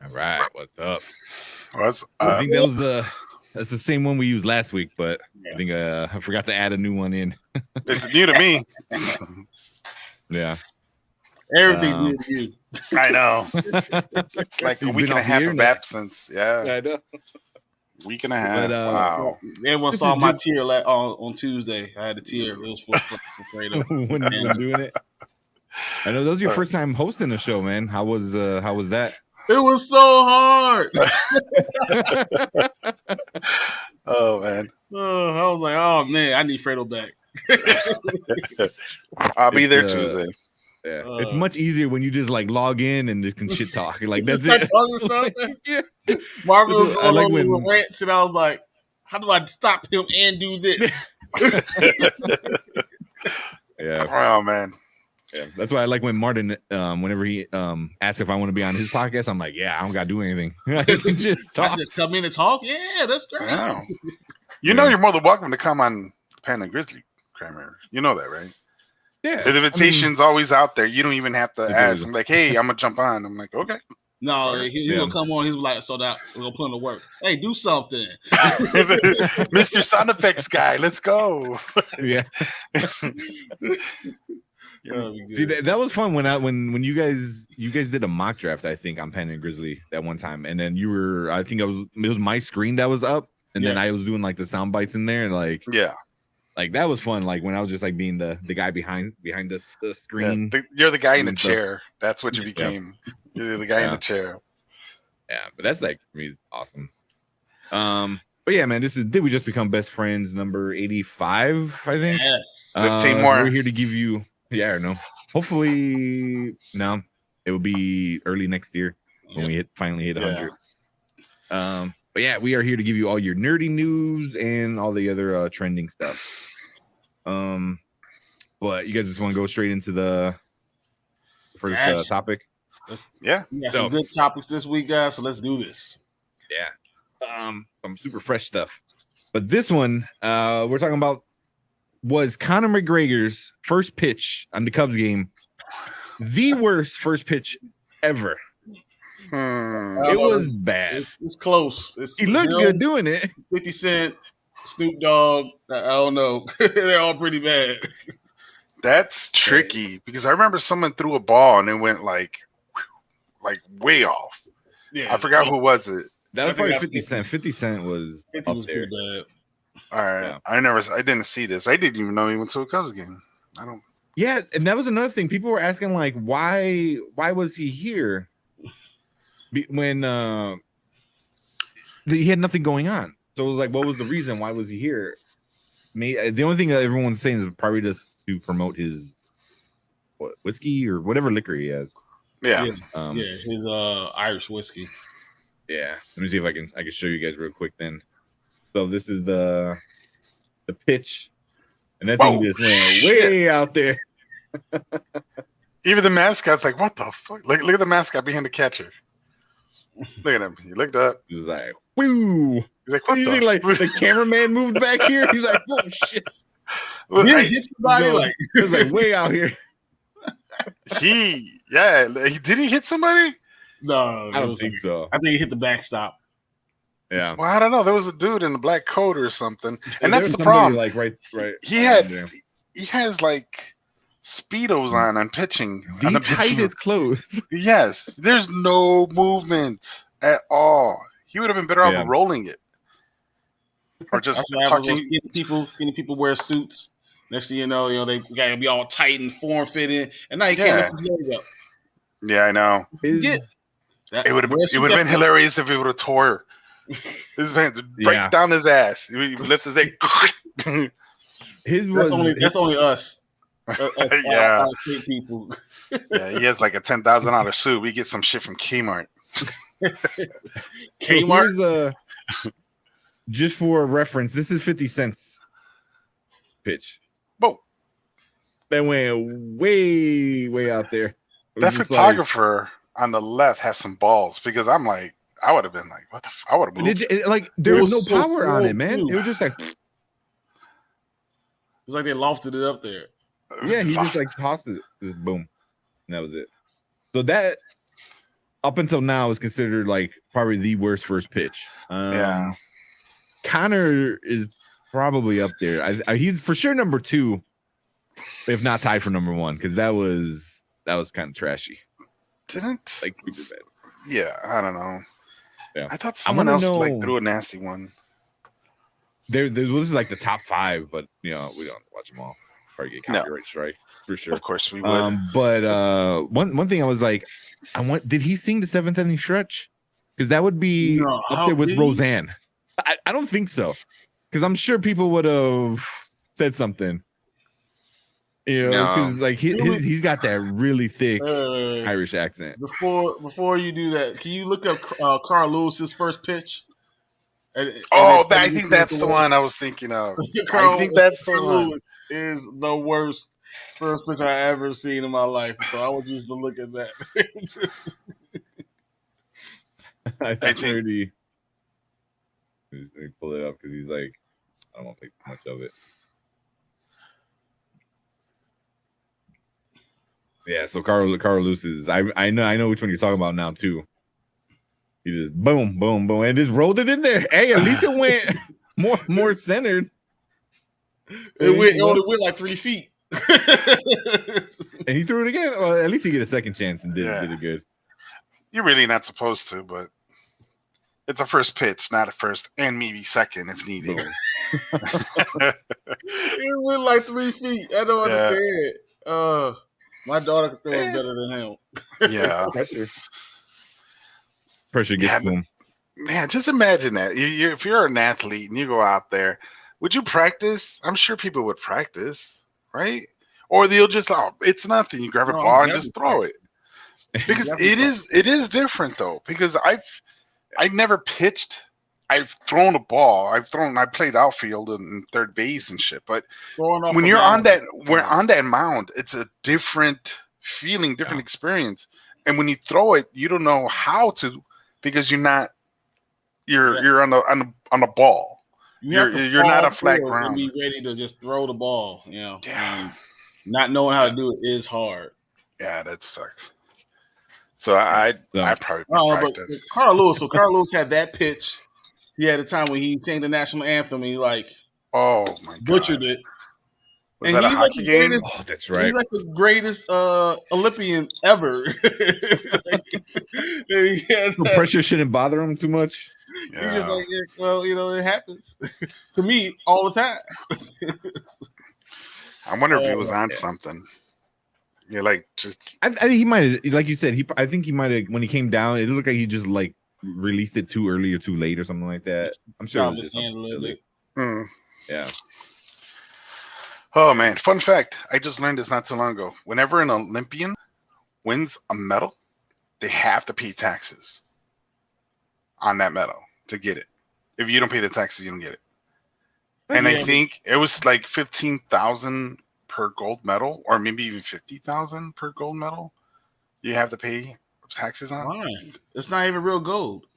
All right, what's up? I think that's the same one we used last week, but I think I forgot to add a new one in. It's new to me. Yeah. Everything's new to you. I know. It's like a week and a half of absence. Yeah. I know. Week and a half. But, wow. Everyone saw my tier on Tuesday. I had a tier. It was for Fredo. When you were doing it. I know that was your first time hosting a show, man. How was that? It was so hard. Oh man. I was like, oh man, I need Fredo back. I'll be there Tuesday. Yeah, it's much easier when you just like log in and just can shit talk. Like that's start talking stuff. Yeah. Marco was going on with rants, and I was like, "How do I stop him and do this?" Yeah. Oh man. Yeah, that's why I like when Martin, whenever he asks if I want to be on his podcast, I'm like, yeah, I don't gotta do anything. I can just talk. I just come in and talk. Yeah, that's great. Wow. You know, you're more than welcome to come on Pan and Grizzly, Kramer. You know that, right? Yeah. The invitation's always out there. You don't even have to ask. I'm like, hey, I'm gonna jump on. I'm like, okay. No, he's gonna come on. He's like, so that we're gonna put him to work. Hey, do something, Mr. Sound Effects guy. Let's go. Yeah. See, that was fun when you guys did a mock draft, I think, on Pen and Grizzly that one time, and then you were, I think it was my screen that was up, and then I was doing like the sound bites in there, and like like that was fun. Like when I was just like being the guy behind the screen. Yeah, you're the guy in the chair. That's what you became. Yeah. You're the guy in the chair. Yeah, but that's like for me awesome. But yeah, man, Did We Just Become Best Friends number 85, I think. Yes. 15 more. We're here to give you. Yeah or no? Hopefully, no. It will be early next year when we finally hit 100. But yeah, we are here to give you all your nerdy news and all the other trending stuff. But you guys just want to go straight into the first topic? We got some good topics this week, guys. So let's do this. Yeah. Some super fresh stuff. But this one, we're talking about was Conor McGregor's first pitch on the Cubs game the worst first pitch ever. It was bad. It's close. He looked good doing it. 50 Cent, Snoop Dogg, I don't know. They're all pretty bad. That's tricky because I remember someone threw a ball and it went like way off. Yeah, I forgot who was it. That was probably 50 Cent. 50 Cent was 50 was pretty bad. All right. Yeah. I didn't see this. I didn't even know he went to a Cubs game. Yeah, and that was another thing. People were asking like, why was he here when he had nothing going on? So it was like, what was the reason? Why was he here? The only thing that everyone's saying is probably just to promote his whiskey or whatever liquor he has. Yeah. His Irish whiskey. Yeah. Let me see if I can show you guys real quick then. So this is the pitch, and that thing just went way out there. Even the mascot's like, what the fuck? Look at the mascot behind the catcher. Look at him. He looked up. He was like, woo. He's like, what the? Like the cameraman moved back here. He's like, oh shit. Did he hit somebody? It was like way out here. Did he hit somebody? No, I don't think so. I think he hit the backstop. Yeah. Well, I don't know. There was a dude in a black coat or something, and that's the problem. Like right. He has like Speedos on pitching. The tightest clothes. Yes, there's no movement at all. He would have been better off rolling it, or just talking. Skinny people wear suits. Next thing you know, they gotta be all tight and form fitting, and now you can't lift his leg up. Yeah, I know. It would have been hilarious if he would have tore his hands, break down his ass. He lift his leg. That's only us. People. Yeah, he has like a $10,000 suit. We get some shit from Kmart. Kmart. Just for reference, this is 50 Cent's pitch. Whoa. That went way out there. That photographer on the left has some balls because I'm like, I would have been like, what the I would have moved. There was no power on it, man. It was just like it's like they lofted it up there. Yeah, he just like tossed it. Just boom. And that was it. So that up until now is considered like probably the worst first pitch. Conor is probably up there. He's for sure number 2, if not tied for number 1, because that was kind of trashy. Didn't like I don't know. Yeah, I thought someone else like threw a nasty one. There was like the top 5, but we don't watch them all. Probably get copyright strike for sure. Of course we would. But one thing I was like, did he sing the 7th inning stretch? Because that would be up there with Roseanne. I don't think so, because I'm sure people would have said something. Because like he's got that really thick Irish accent. Before you do that, can you look up Carl Lewis's first pitch? I think that's the one I was thinking of. I think that's the one. Lewis is the worst first pitch I ever seen in my life. So I would use to look at that. I think let me pull it up because he's like, I don't want to think too much of it. Yeah, so Carl Lewis is I know which one you're talking about now too. He just boom, boom, boom, and just rolled it in there. Hey, at least it went more centered. It only went like 3 feet. And he threw it again. Well, at least he get a second chance and did it good. You're really not supposed to, but it's a first pitch, not a first and maybe second if needed. It went like 3 feet. I don't understand. My daughter can throw it better than him. Yeah. Pressure gets to him. Man, just imagine that. If you're an athlete and you go out there, would you practice? I'm sure people would practice, right? Or they'll just, it's nothing. You grab a ball and just throw it. Because it is different though. Because I've never pitched. I've thrown a ball. I played outfield and third base and shit. But when you're on that mound, it's a different feeling, different experience. And when you throw it, you don't know how to, because you're on a ball. You're not a flat ground. And be ready to just throw the ball. Yeah. And not knowing how to do it is hard. Yeah, that sucks. So I probably practice. But Carl Lewis had that pitch. He had a time when he sang the national anthem and he butchered it. Was that a hockey game? Oh, that's right. He's like the greatest Olympian ever. Pressure shouldn't bother him too much. Yeah. He's just like, it happens to me all the time. I wonder if he was on something. Yeah, like just. I think he might have, like you said. I think he might have, when he came down, it looked like he just like released it too early or too late or something like that. I'm sure. His hand a little bit. Yeah. Oh man! Fun fact: I just learned this not too long ago. Whenever an Olympian wins a medal, they have to pay taxes on that medal to get it. If you don't pay the taxes, you don't get it. And I think it was like 15,000 per gold medal, or maybe even 50,000 per gold medal. You have to pay taxes on. Why? It's not even real gold.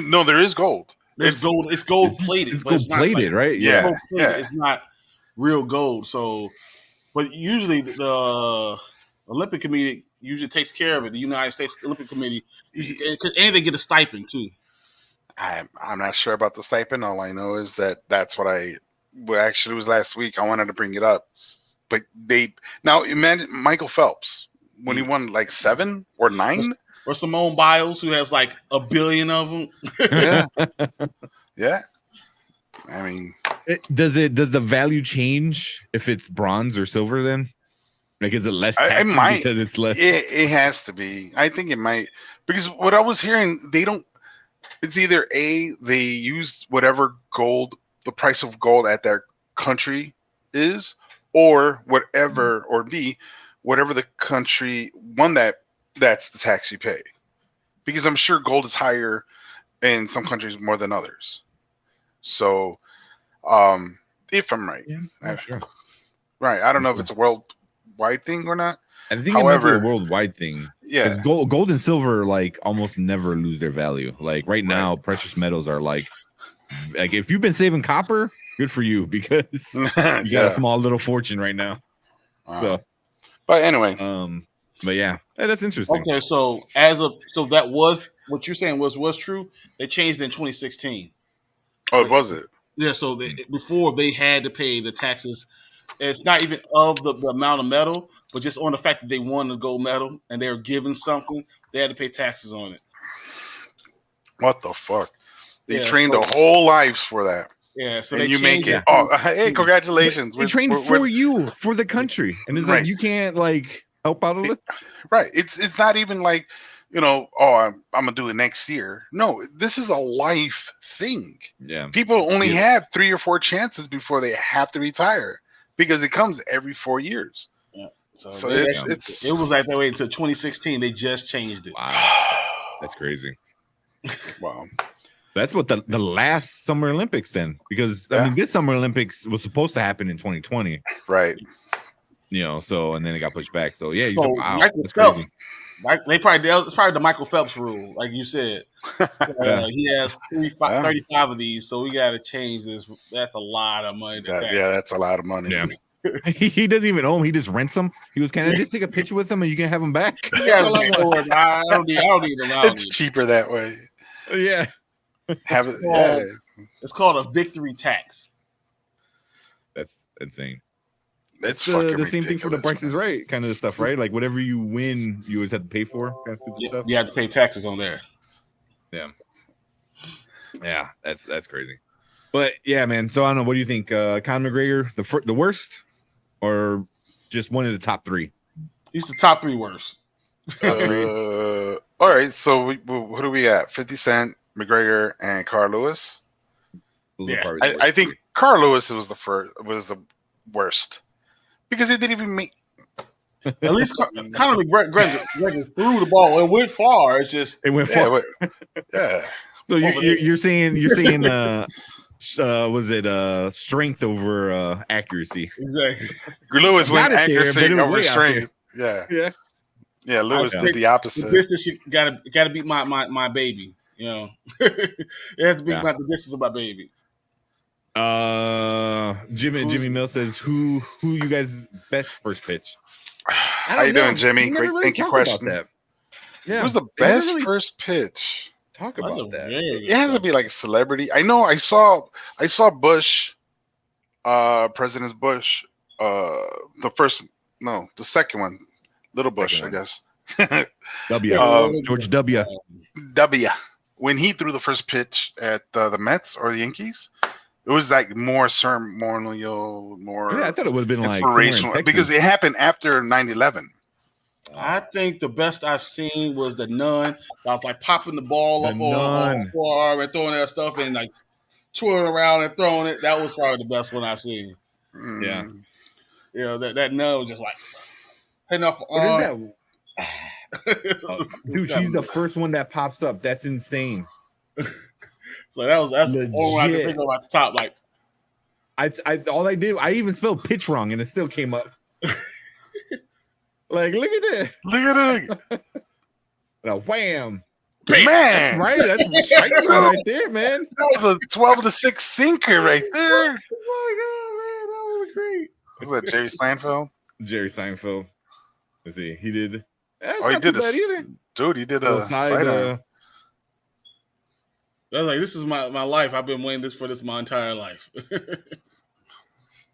No, there is gold. It's gold. It's gold plated. It's gold plated, right? Yeah. It's not real gold. So, but usually the Olympic Committee usually takes care of it. The United States Olympic Committee and they get a stipend too. I'm not sure about the stipend. All I know is that's what actually, it was last week. I wanted to bring it up, but now imagine Michael Phelps when he won like 7 or 9, or Simone Biles who has like 1 billion of them. Yeah. I mean, does the value change if it's bronze or silver? Then, like, is it less? It might, because it's less. It has to be. I think it might, because what I was hearing, they don't. It's either A, they use whatever gold, the price of gold at their country is, or whatever, or B, whatever the country won that's the tax you pay. Because I'm sure gold is higher in some countries more than others. So, if I'm right. Yeah, sure. Right. I don't know if it's a worldwide thing or not. I think it might be a worldwide thing. Yeah. Gold and silver like almost never lose their value. Like right now, precious metals are like if you've been saving copper, good for you, because you got a small little fortune right now. So, but anyway, But yeah, that's interesting. Okay, so that was what you're saying was true. They changed it in 2016. Oh, was it? Yeah, so before they had to pay the taxes. It's not even of the amount of metal, but just on the fact that they won the gold medal and they're given something, they had to pay taxes on it. What the fuck? They Yeah, trained their whole lives for that. Yeah, so and they you make it. it. Oh, hey, congratulations! They trained for you, for the country, and it's like you can't like help out a little. Right. It's not even like, oh, I'm gonna do it next year. No, this is a life thing. Yeah. People only have 3 or 4 chances before they have to retire because it comes every 4 years. Yeah. So it was like that way until 2016. They just changed it. Wow, that's crazy. Wow. That's what the last Summer Olympics then, because I mean this Summer Olympics was supposed to happen in 2020, right? So and then it got pushed back. So yeah, wow, that's crazy. It's probably the Michael Phelps rule, like you said. He has 35 of these, so we got to change this. That's a lot of money. That's a lot of money. Yeah. He doesn't even own them. He just rents them. He goes, "Can I just take a picture with them and you can have them back?" I don't need them. It's cheaper that way. Yeah. It's called a victory tax. That's insane. That's the same thing for the Price is Right kind of stuff, right? Like whatever you win, you always have to pay for kind of stuff. You have to pay taxes on there. Yeah, that's crazy. But yeah, man. So I don't know. What do you think? Conor McGregor, the worst, or just one of the top 3? He's the top 3 worst. All right. So who do we got? 50 Cent, McGregor, and Carl Lewis. Yeah, I think Carl Lewis was the worst because he didn't even make. At least Conor McGregor threw the ball and went far. It went far. Yeah. So you're saying was it strength over accuracy? Exactly. Lewis went accuracy over strength. Yeah. Lewis did the opposite. The distance gotta beat my baby. It has to beat the distance of my baby. Jimmy Mill says who you guys' best first pitch? How you doing, Jimmy? Great, thank you. Question. Yeah, who's the best first pitch? Talk about that. It has to be like a celebrity. I know. I saw Bush, President Bush, the second one, Little Bush, I guess. George W. When he threw the first pitch at the Mets or the Yankees, it was like more ceremonial, more. Yeah, I thought it would have been inspirational because it happened after 9/11. I think the best I've seen was the Nun. I was like popping the ball up on forearm and throwing that stuff and like twirling around and throwing it. That was probably the best one I've seen. Yeah. That Nun was just like hitting off. Dude, she's the first one that pops up. That's insane. So that's the only one I can think of at the top. Like I even spelled pitch wrong and it still came up. Like, look at it. Look at it. Now, wham. Man. Right? That's right there, man. That was a 12-6 sinker right there. Oh, my God, man. That was great. Was that Jerry Seinfeld? Jerry Seinfeld. Let's see. He did. He did either. Dude, he did a sidearm. I was like, this is my life. I've been waiting for this my entire life.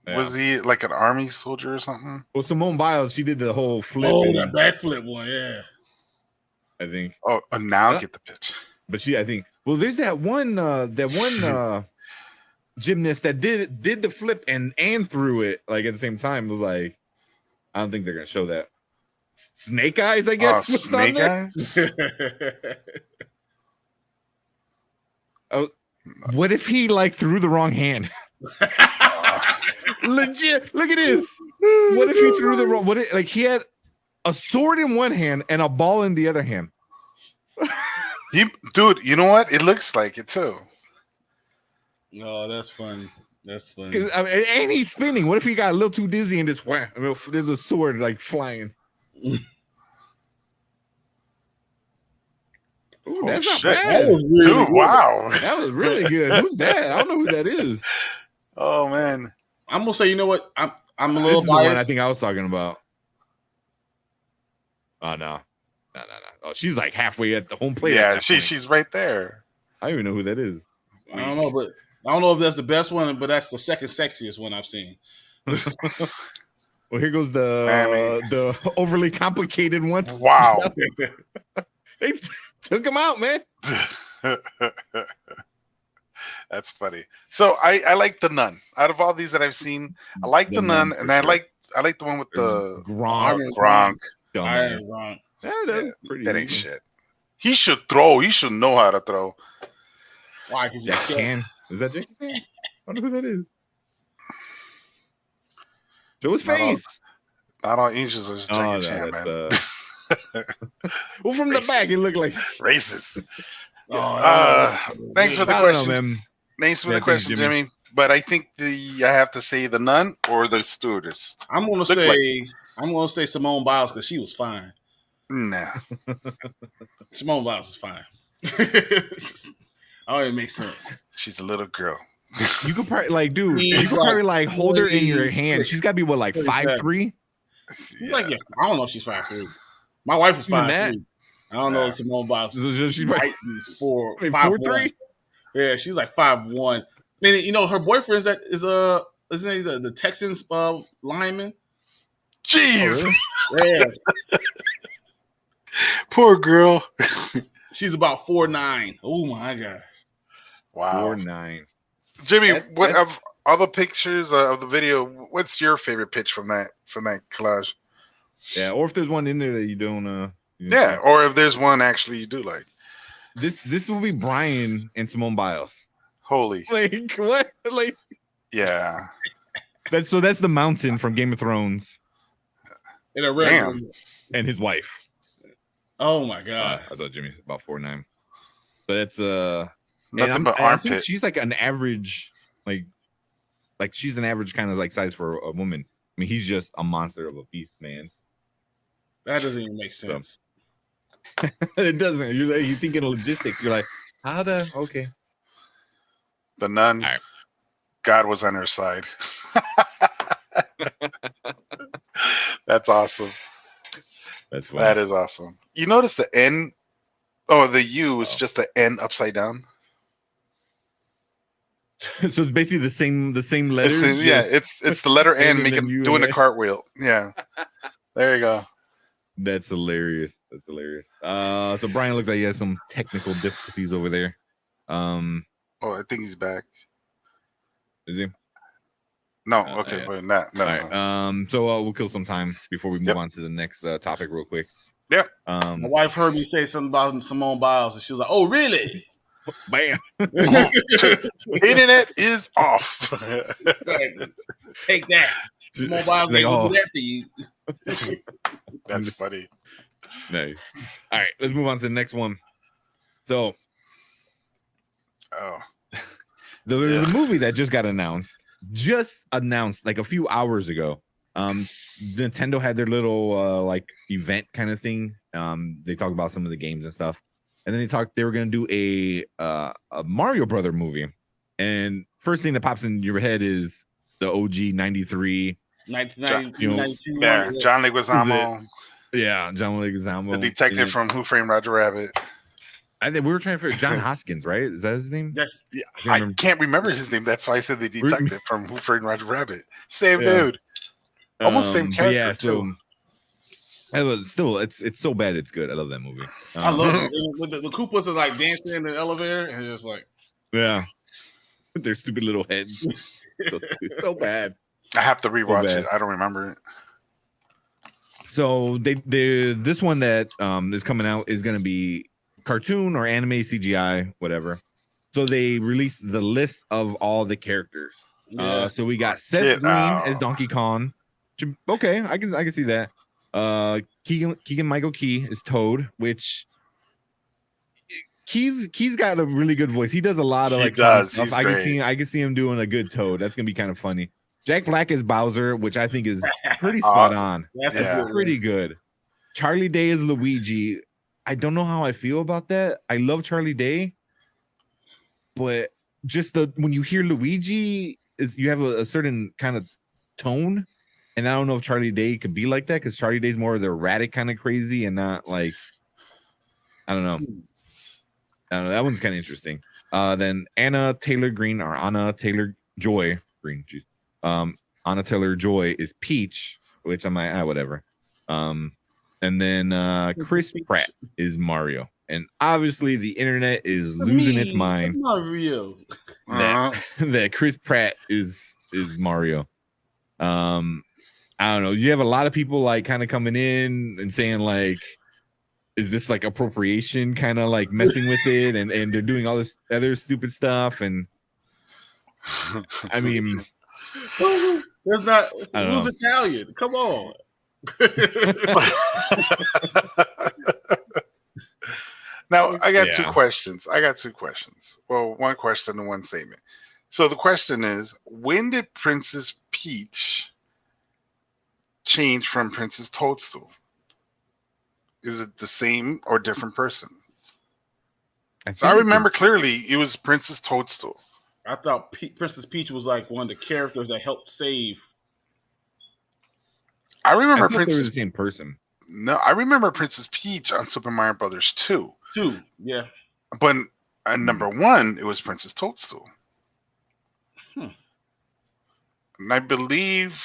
Yeah. Was he like an army soldier or something? Well, Simone Biles, she did the whole flip. Oh, that backflip one, yeah. I think. Oh, now get the pitch. But I think. Well, there's that one gymnast that did the flip and threw it like at the same time. It was like, I don't think they're gonna show that. Snake Eyes, I guess. Snake Eyes. Oh, what if he like threw the wrong hand? Legit. Look at this. What if he threw the wrong? He had a sword in one hand and a ball in the other hand. Dude, you know what? It looks like it too. No, that's funny. That's funny. And he's spinning. What if he got a little too dizzy and just wham? There's a sword like flying. Ooh, that's not bad. That was really good. Wow. That was really good. Who's that? I don't know who that is. Oh man. I'm gonna say, you know what? I'm a little biased. The one I think I was talking about. Oh no. Oh, she's like halfway at the home plate. Yeah, she's right there. I don't even know who that is. I don't know, but I don't know if that's the best one, but that's the second sexiest one I've seen. Well, here goes the overly complicated one. Wow. They took him out, man. That's funny. So I like the Nun. Out of all these that I've seen, I like the Nun, and I like the one with the Gronk. Iron Gronk. Yeah, that ain't shit. He should throw. He should know how to throw. Why? Because Jackie Chan. Is that Jackie Chan? I wonder who that is. Show his face. Not all Asians are Jackie Chan, man. Well, from the back, it looked like racist. Oh, thanks for the question. Know, thanks for the question, Jimmy. But I think I have to say the Nun or the Stewardess. I'm gonna say Simone Biles because she was fine. Nah. Simone Biles is fine. Oh, it makes sense. She's a little girl. You could probably probably hold her in your hand. She's got to be 5'3"? She's I don't know if she's 5'3". My wife is 5'3". I don't know if Simone Biles she's right 4'3". Yeah, she's like 5'1". I mean, her boyfriend isn't he the Texans lineman? Jeez. Oh, really? Yeah. Poor girl. She's about 4'9". Oh my god. Wow. 4'9". Jimmy, what of all the pictures of the video? What's your favorite pitch from that collage? Yeah, or if there's one in there that you don't. Or if there's one actually you do like. This will be Brian and Simone Biles. Holy. Like what? Like. Yeah. That's the mountain from Game of Thrones. In a red room. And his wife. Oh my god. I thought Jimmy's about 4'9". But it's nothing but armpit. I think she's like an average, like she's an average kind of like size for a woman. I mean, he's just a monster of a beast, man. That doesn't even make sense. So. It doesn't. You're thinking of logistics. You're like, okay. The Nun. Right. God was on her side. That's awesome. That's funny. That is awesome. You notice the N? Oh, the U is just the N upside down. So it's basically the same letter. It's the letter N doing a cartwheel. Yeah. There you go. That's hilarious. So Brian looks like he has some technical difficulties over there. I think he's back. Is he? No, okay, but not. No. All right. So we'll kill some time before we move on to the next topic real quick. Yeah. My wife heard me say something about Simone Biles, and she was like, "Oh, really?" Bam. Internet is off. Take that. Simone Biles ain't gonna do that to you. That's funny. Nice. All right, let's move on to the next one. So, there's a movie that just got announced like a few hours ago. Nintendo had their little event kind of thing. They talked about some of the games and stuff, and then they were going to do a Mario Brother movie. And first thing that pops in your head is the OG 93, 1992. Yeah, John Leguizamo. Yeah, John Leguizamo, the detective from Who Framed Roger Rabbit. I think we were trying to figure John Hoskins, right? Is that his name? I can't remember his name. That's why I said the detective from Who Framed Roger Rabbit. Same dude. Almost same character too. It's so bad it's good. I love that movie. I love it. With the Koopas are like dancing in the elevator, and it's like, with their stupid little heads. so bad. I have to rewatch it. I don't remember it. So this one that is coming out is going to be cartoon or anime CGI, whatever. So they released the list of all the characters. So we got Seth Green as Donkey Kong. Okay, I can see that. Keegan Michael Key is Toad, which Key's got a really good voice. He does a lot of stuff. I can see him doing a good Toad. That's gonna be kind of funny. Jack Black is Bowser, which I think is pretty spot on. That's pretty good. Charlie Day is Luigi. I don't know how I feel about that. I love Charlie Day, but just when you hear Luigi, you have a certain kind of tone, And I don't know if Charlie Day could be like that because Charlie Day's more of the erratic kind of crazy and not like I don't know. That one's kind of interesting. Then Anna Taylor Green or Anna Taylor Joy Green. Geez. Anna Taylor Joy is Peach, which I'm like, whatever. And then Chris Pratt is Mario. And obviously the internet is losing its mind. Mario. That Chris Pratt is Mario. I don't know. You have a lot of people like kind of coming in and saying like, is this like appropriation, kind of like messing with it, and they're doing all this other stupid stuff, and I mean, there's not who's Italian. Come on. Now I got two questions. Well, one question and one statement. So the question is, when did Princess Peach change from Princess Toadstool? Is it the same or different person? I remember clearly it was Princess Toadstool. I thought Princess Peach was like one of the characters that helped save. I remember Princess. They were the same person. No, I remember Princess Peach on Super Mario Brothers 2. Yeah. But at number 1, it was Princess Toadstool. And I believe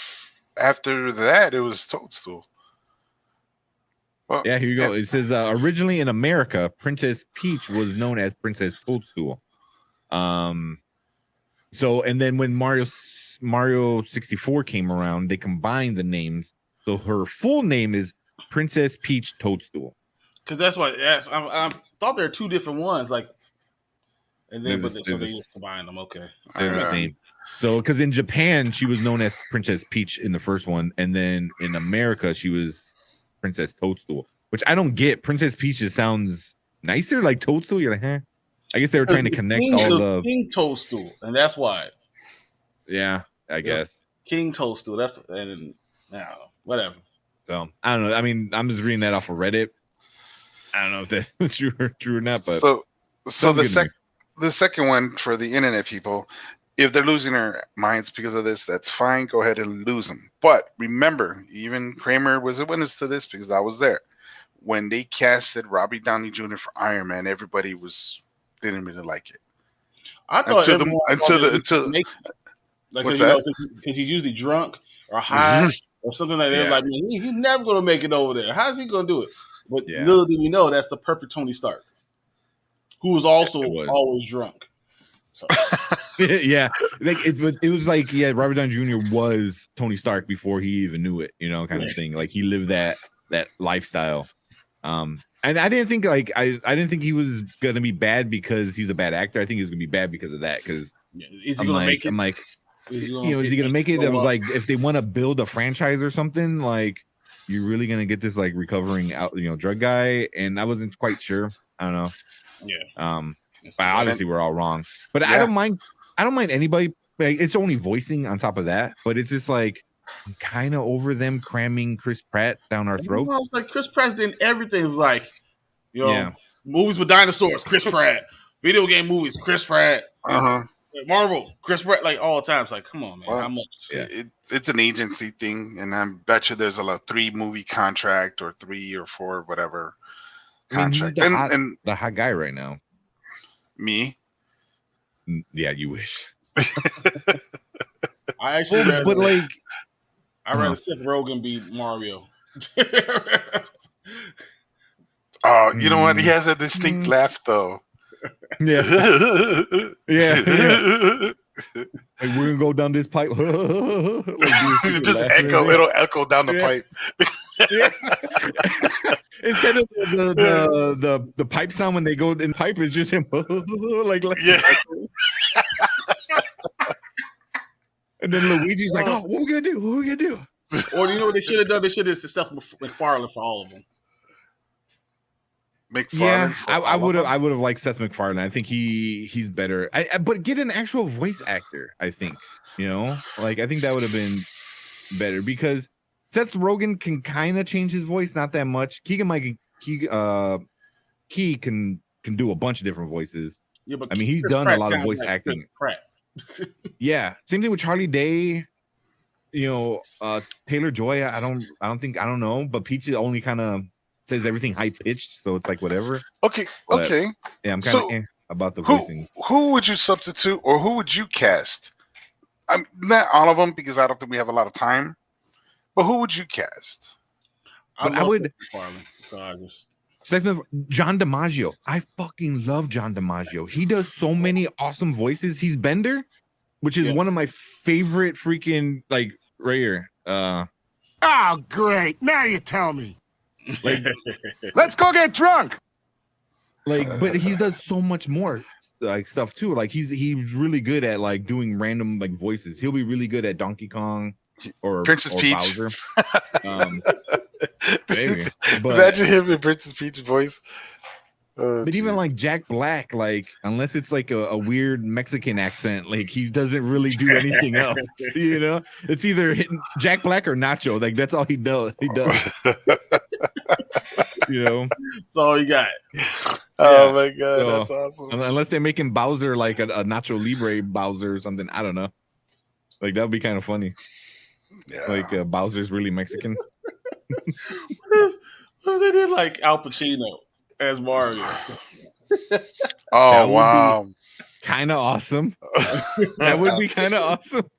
after that, it was Toadstool. Well, yeah, here you go. It says originally in America, Princess Peach was known as Princess Toadstool. So, and then when Mario 64 came around, they combined the names. So her full name is Princess Peach Toadstool. Because that's what I thought there were two different ones, like, and then so they just combined them. Okay, they're the same. So, because in Japan she was known as Princess Peach in the first one, and then in America she was Princess Toadstool, which I don't get. Princess Peach just sounds nicer, like Toadstool. You're like, huh? I guess they were trying to connect all the King Toadstool, and that's why. Yeah, I guess King Toadstool. That's and I don't know, whatever. So I don't know. I mean, I'm just reading that off of Reddit. I don't know if that's true or not, but so the second one for the internet people, if they're losing their minds because of this, that's fine. Go ahead and lose them. But remember, even Kramer was a witness to this because I was there when they casted Robbie Downey Jr. for Iron Man. Everybody didn't really like it. I thought until like because he's usually drunk or high or something like that. Like, man, he's never gonna make it over there. How's he gonna do it? But little did we know that's the perfect Tony Stark, who was also always drunk. So. Yeah, like it was like Robert Downey Jr. was Tony Stark before he even knew it, kind of thing. Like he lived that lifestyle. And I didn't think I didn't think he was gonna be bad because he's a bad actor. I think he was gonna be bad because of that. Because is he gonna make it? I'm like, is he gonna make it? It was like if they want to build a franchise or something, like you're really gonna get this like recovering out, drug guy. And I wasn't quite sure. I don't know. Yeah. But obviously we're all wrong. But I don't mind anybody. Like, it's only voicing on top of that, but it's just like I'm kind of over them cramming Chris Pratt down our throat. It's like Chris Pratt's doing everything. It's like, movies with dinosaurs, Chris Pratt. Video game movies, Chris Pratt. Marvel, Chris Pratt, like all the time. It's like, come on, man. How much? It's an agency thing, and I bet you there's a 3-movie contract or 3 or 4, whatever contract. And the hot guy right now. Me? Yeah, you wish. I actually I'd rather Seth Rogen be Mario. Oh, you know what? He has a distinct laugh, though. Yeah. Like, we're gonna go down this pipe. Just echo. It'll echo down the pipe. Instead of the pipe sound when they go in pipe, it's just him. like And then Luigi's like, "Oh, what we gonna do? What we gonna do?" Or you know what they should have done? They should have Seth MacFarlane for all of them. McFarlane. Yeah, I would have liked Seth MacFarlane. I think he's better. But get an actual voice actor. I think I think that would have been better because Seth Rogen can kind of change his voice, not that much. Key can do a bunch of different voices. Yeah, but I mean, he's done a lot of voice acting. Pratt. Yeah, same thing with Charlie Day. Taylor Joy. I don't know, but Peach only kind of says everything high pitched, so it's like whatever. Okay, But, okay. Yeah, I'm kind of about the who voicing. who would you substitute, or who would you cast? I'm not all of them because I don't think we have a lot of time. But who would you cast? I would. Seth John DiMaggio. I fucking love John DiMaggio. He does so many awesome voices. He's Bender, which is one of my favorite freaking right here. Oh, great! Now you tell me. Like, let's go get drunk. But he does so much more stuff too. Like he's really good at like doing random voices. He'll be really good at Donkey Kong or Princess Peach. Bowser. Maybe. But, imagine him in Princess Peach's voice. But even like Jack Black, unless it's like a weird Mexican accent, he doesn't really do anything else. It's either hitting Jack Black or Nacho. That's all he does. That's all he got. Oh my god, that's awesome. Unless they're making Bowser like a Nacho Libre Bowser or something, I don't know. That would be kind of funny. Yeah. Bowser's really Mexican. What if they did like Al Pacino as Mario? Oh wow, kind of awesome. That would be kind of awesome.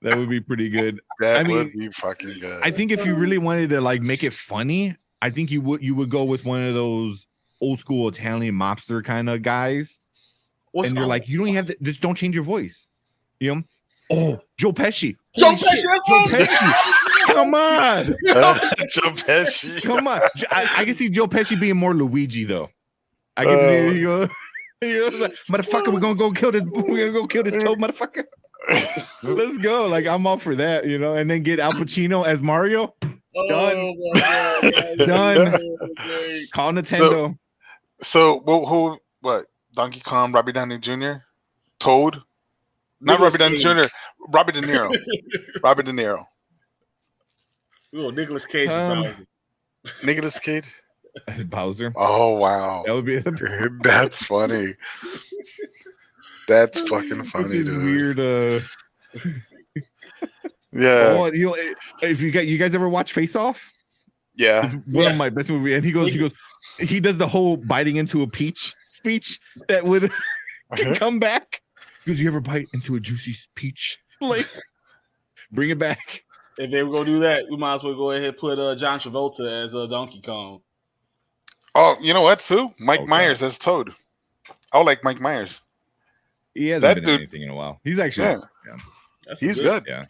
That would be pretty good. That would be fucking good. I think if you really wanted to make it funny, I think you would go with one of those old school Italian mobster kind of guys. And you're you don't have to, just don't change your voice. Oh, Joe Pesci. Joe Pesci. Come on. Joe Pesci. Come on. I can see Joe Pesci being more Luigi though. I can see motherfucker, we're gonna go kill this toad motherfucker. Let's go. I'm all for that, and then get Al Pacino as Mario. Done. Done. Call Nintendo. So what? Donkey Kong, Robbie Downey Jr., Toad? Not Robbie Downey Jr., Robbie De Niro. Robbie De Niro. Nicolas Cage Bowser. Nicolas Cage? Bowser. Oh wow. That would be that's funny. That's fucking funny, dude. Weird yeah. Oh, if you guys ever watch Face Off? Yeah. One of my best movies. And he does the whole biting into a peach speech that would come back. Because you ever bite into a juicy peach? Bring it back. If they were gonna do that, we might as well go ahead and put John Travolta as Donkey Kong. Oh, you know what, too? Mike Myers as Toad. I like Mike Myers. He hasn't been in anything in a while. He's actually he's good. Yeah.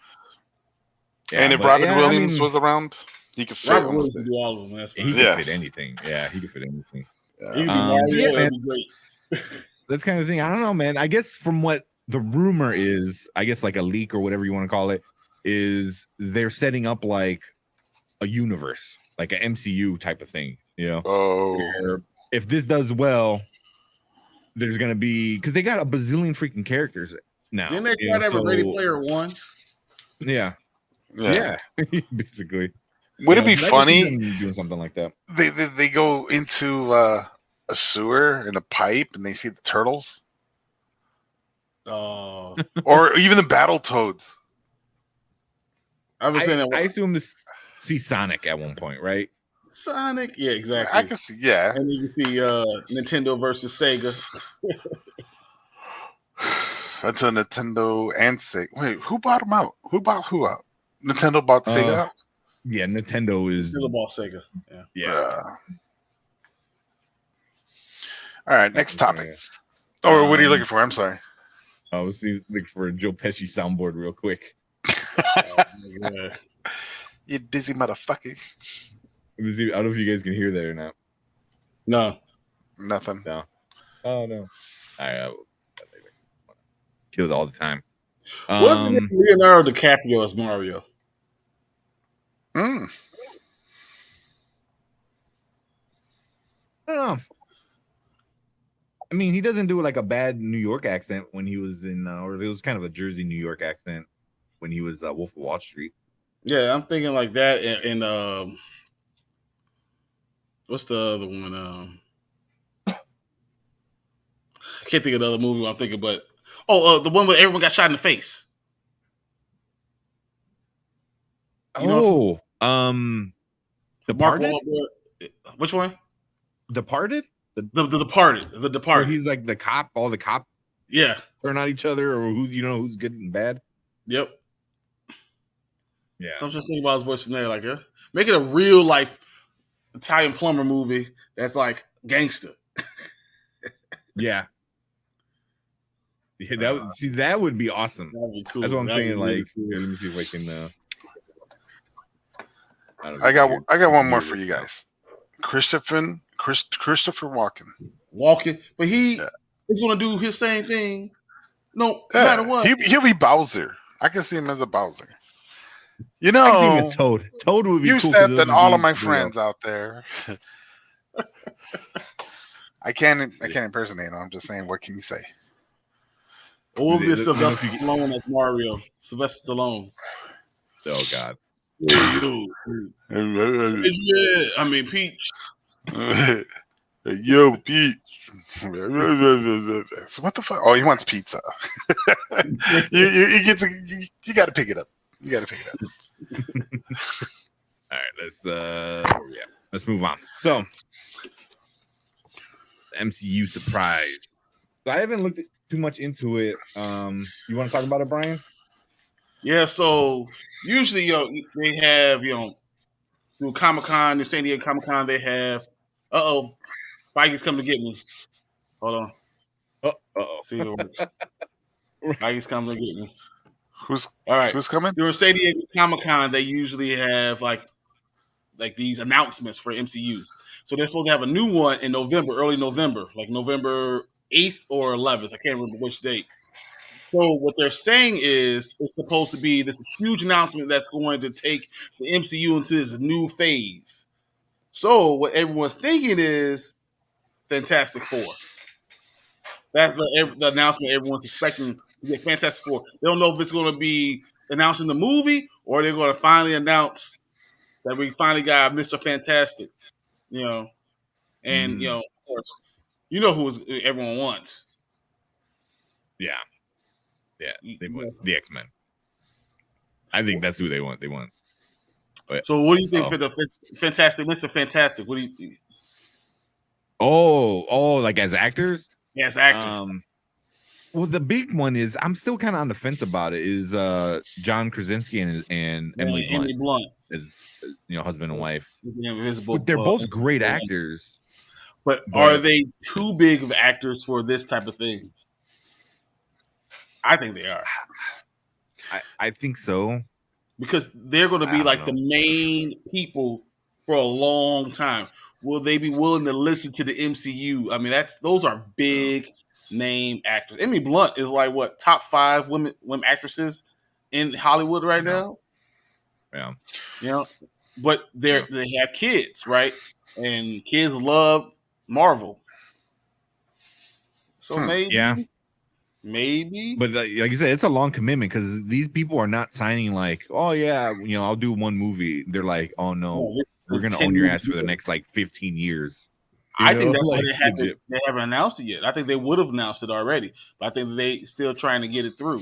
And if Robin Williams was around, he could fit almost do all of them. That's fine. He could fit anything. Yeah, he could fit anything. Yeah. He could be Mario. That'd be great. That's kind of thing. I don't know, man. I guess from what the rumor is, I guess like a leak or whatever you want to call it, is they're setting up like a universe, like an MCU type of thing. Where if this does well, there's gonna be, because they got a bazillion freaking characters now. Didn't they try to have a Ready Player One? Yeah. Basically. Would it be funny doing something like that? They go into a sewer in a pipe and they see the turtles. Oh. Or even the battle toads. I assume to see Sonic at one point, right? Sonic, yeah, exactly. I can see, yeah. And you can see Nintendo versus Sega. That's a Nintendo and Sega. Wait, who bought them out? Who bought who out? Nintendo bought Sega out? Yeah, Nintendo bought Sega. Yeah. All right, next topic. Or what are you looking for? I'm sorry. I was looking for a Joe Pesci soundboard real quick. You dizzy motherfucker. I don't know if you guys can hear that or not. No. Nothing. No. Oh, no. I kills all the time. What's Leonardo DiCaprio as Mario? I don't know. I mean, he doesn't do like a bad New York accent when he was in, or it was kind of a Jersey, New York accent when he was Wolf of Wall Street. Yeah, I'm thinking like that. And what's the other one? I can't think of the other movie I'm thinking, but the one where everyone got shot in the face. Departed. Which one? Departed. The Departed. The Departed. Where he's like the cop. All the cops. Yeah. Turn on each other, or who's good and bad. Yep. Yeah. So I'm just thinking about his voice from there, like make it a real life Italian plumber movie that's like gangster. Yeah. That would be awesome. That'd be cool. That's what I'm saying. Really like, cool. let me see if I can. I got one more for you guys. Christopher Walken. But he's gonna do his same thing. No Yeah. matter what. He'll be Bowser. I can see him as a Bowser. You I can see him know, as Toad. Toad would be you cool. stepped on all of my friends out there. I can't impersonate him. I'm just saying, what can you say? Or will be Sylvester Stallone as Mario. Sylvester Stallone. Oh God. Yeah, I mean Peach. Yo, Peach. So what the fuck? Oh, he wants pizza. you got to pick it up. You got to pick it up. All right, let's move on. So, MCU surprise. So I haven't looked too much into it. You want to talk about it, Brian? Yeah. So usually, they have through Comic-Con, the San Diego Comic-Con, they have. Feige's coming to get me. Hold on. See what works. Feige's coming to get me. Who's coming? During San Diego Comic-Con, they usually have like these announcements for MCU. So they're supposed to have a new one in November, early November, like November 8th or 11th. I can't remember which date. So what they're saying is it's supposed to be this huge announcement that's going to take the MCU into this new phase. So what everyone's thinking is Fantastic Four. That's the announcement everyone's expecting to get Fantastic Four. They don't know if it's going to be announcing the movie or they're going to finally announce that we finally got Mr. Fantastic, and of course, who everyone wants. Yeah, they want the X-Men. I think that's who they want. But, so, what do you think for the Fantastic, Mr. Fantastic? What do you think? Oh, like as actors? Yeah, as actors. Well, the big one is I'm still kind of on the fence about it. Is John Krasinski and Emily Blunt as husband and wife? But they're both great actors. But are they too big of actors for this type of thing? I think they are. I think so. Because they're going to be like the main people for a long time. Will they be willing to listen to the MCU? I mean, those are big name actors. Emily Blunt is like what, top 5 women actresses in Hollywood right now. Yeah. But they have kids, right? And kids love Marvel. So maybe. But like you said, it's a long commitment because these people are not signing like, oh yeah, I'll do one movie. They're like, oh no, we're gonna own your ass for the next like 15 years. I think that's why they haven't announced it yet. I think they would have announced it already, but I think they still trying to get it through.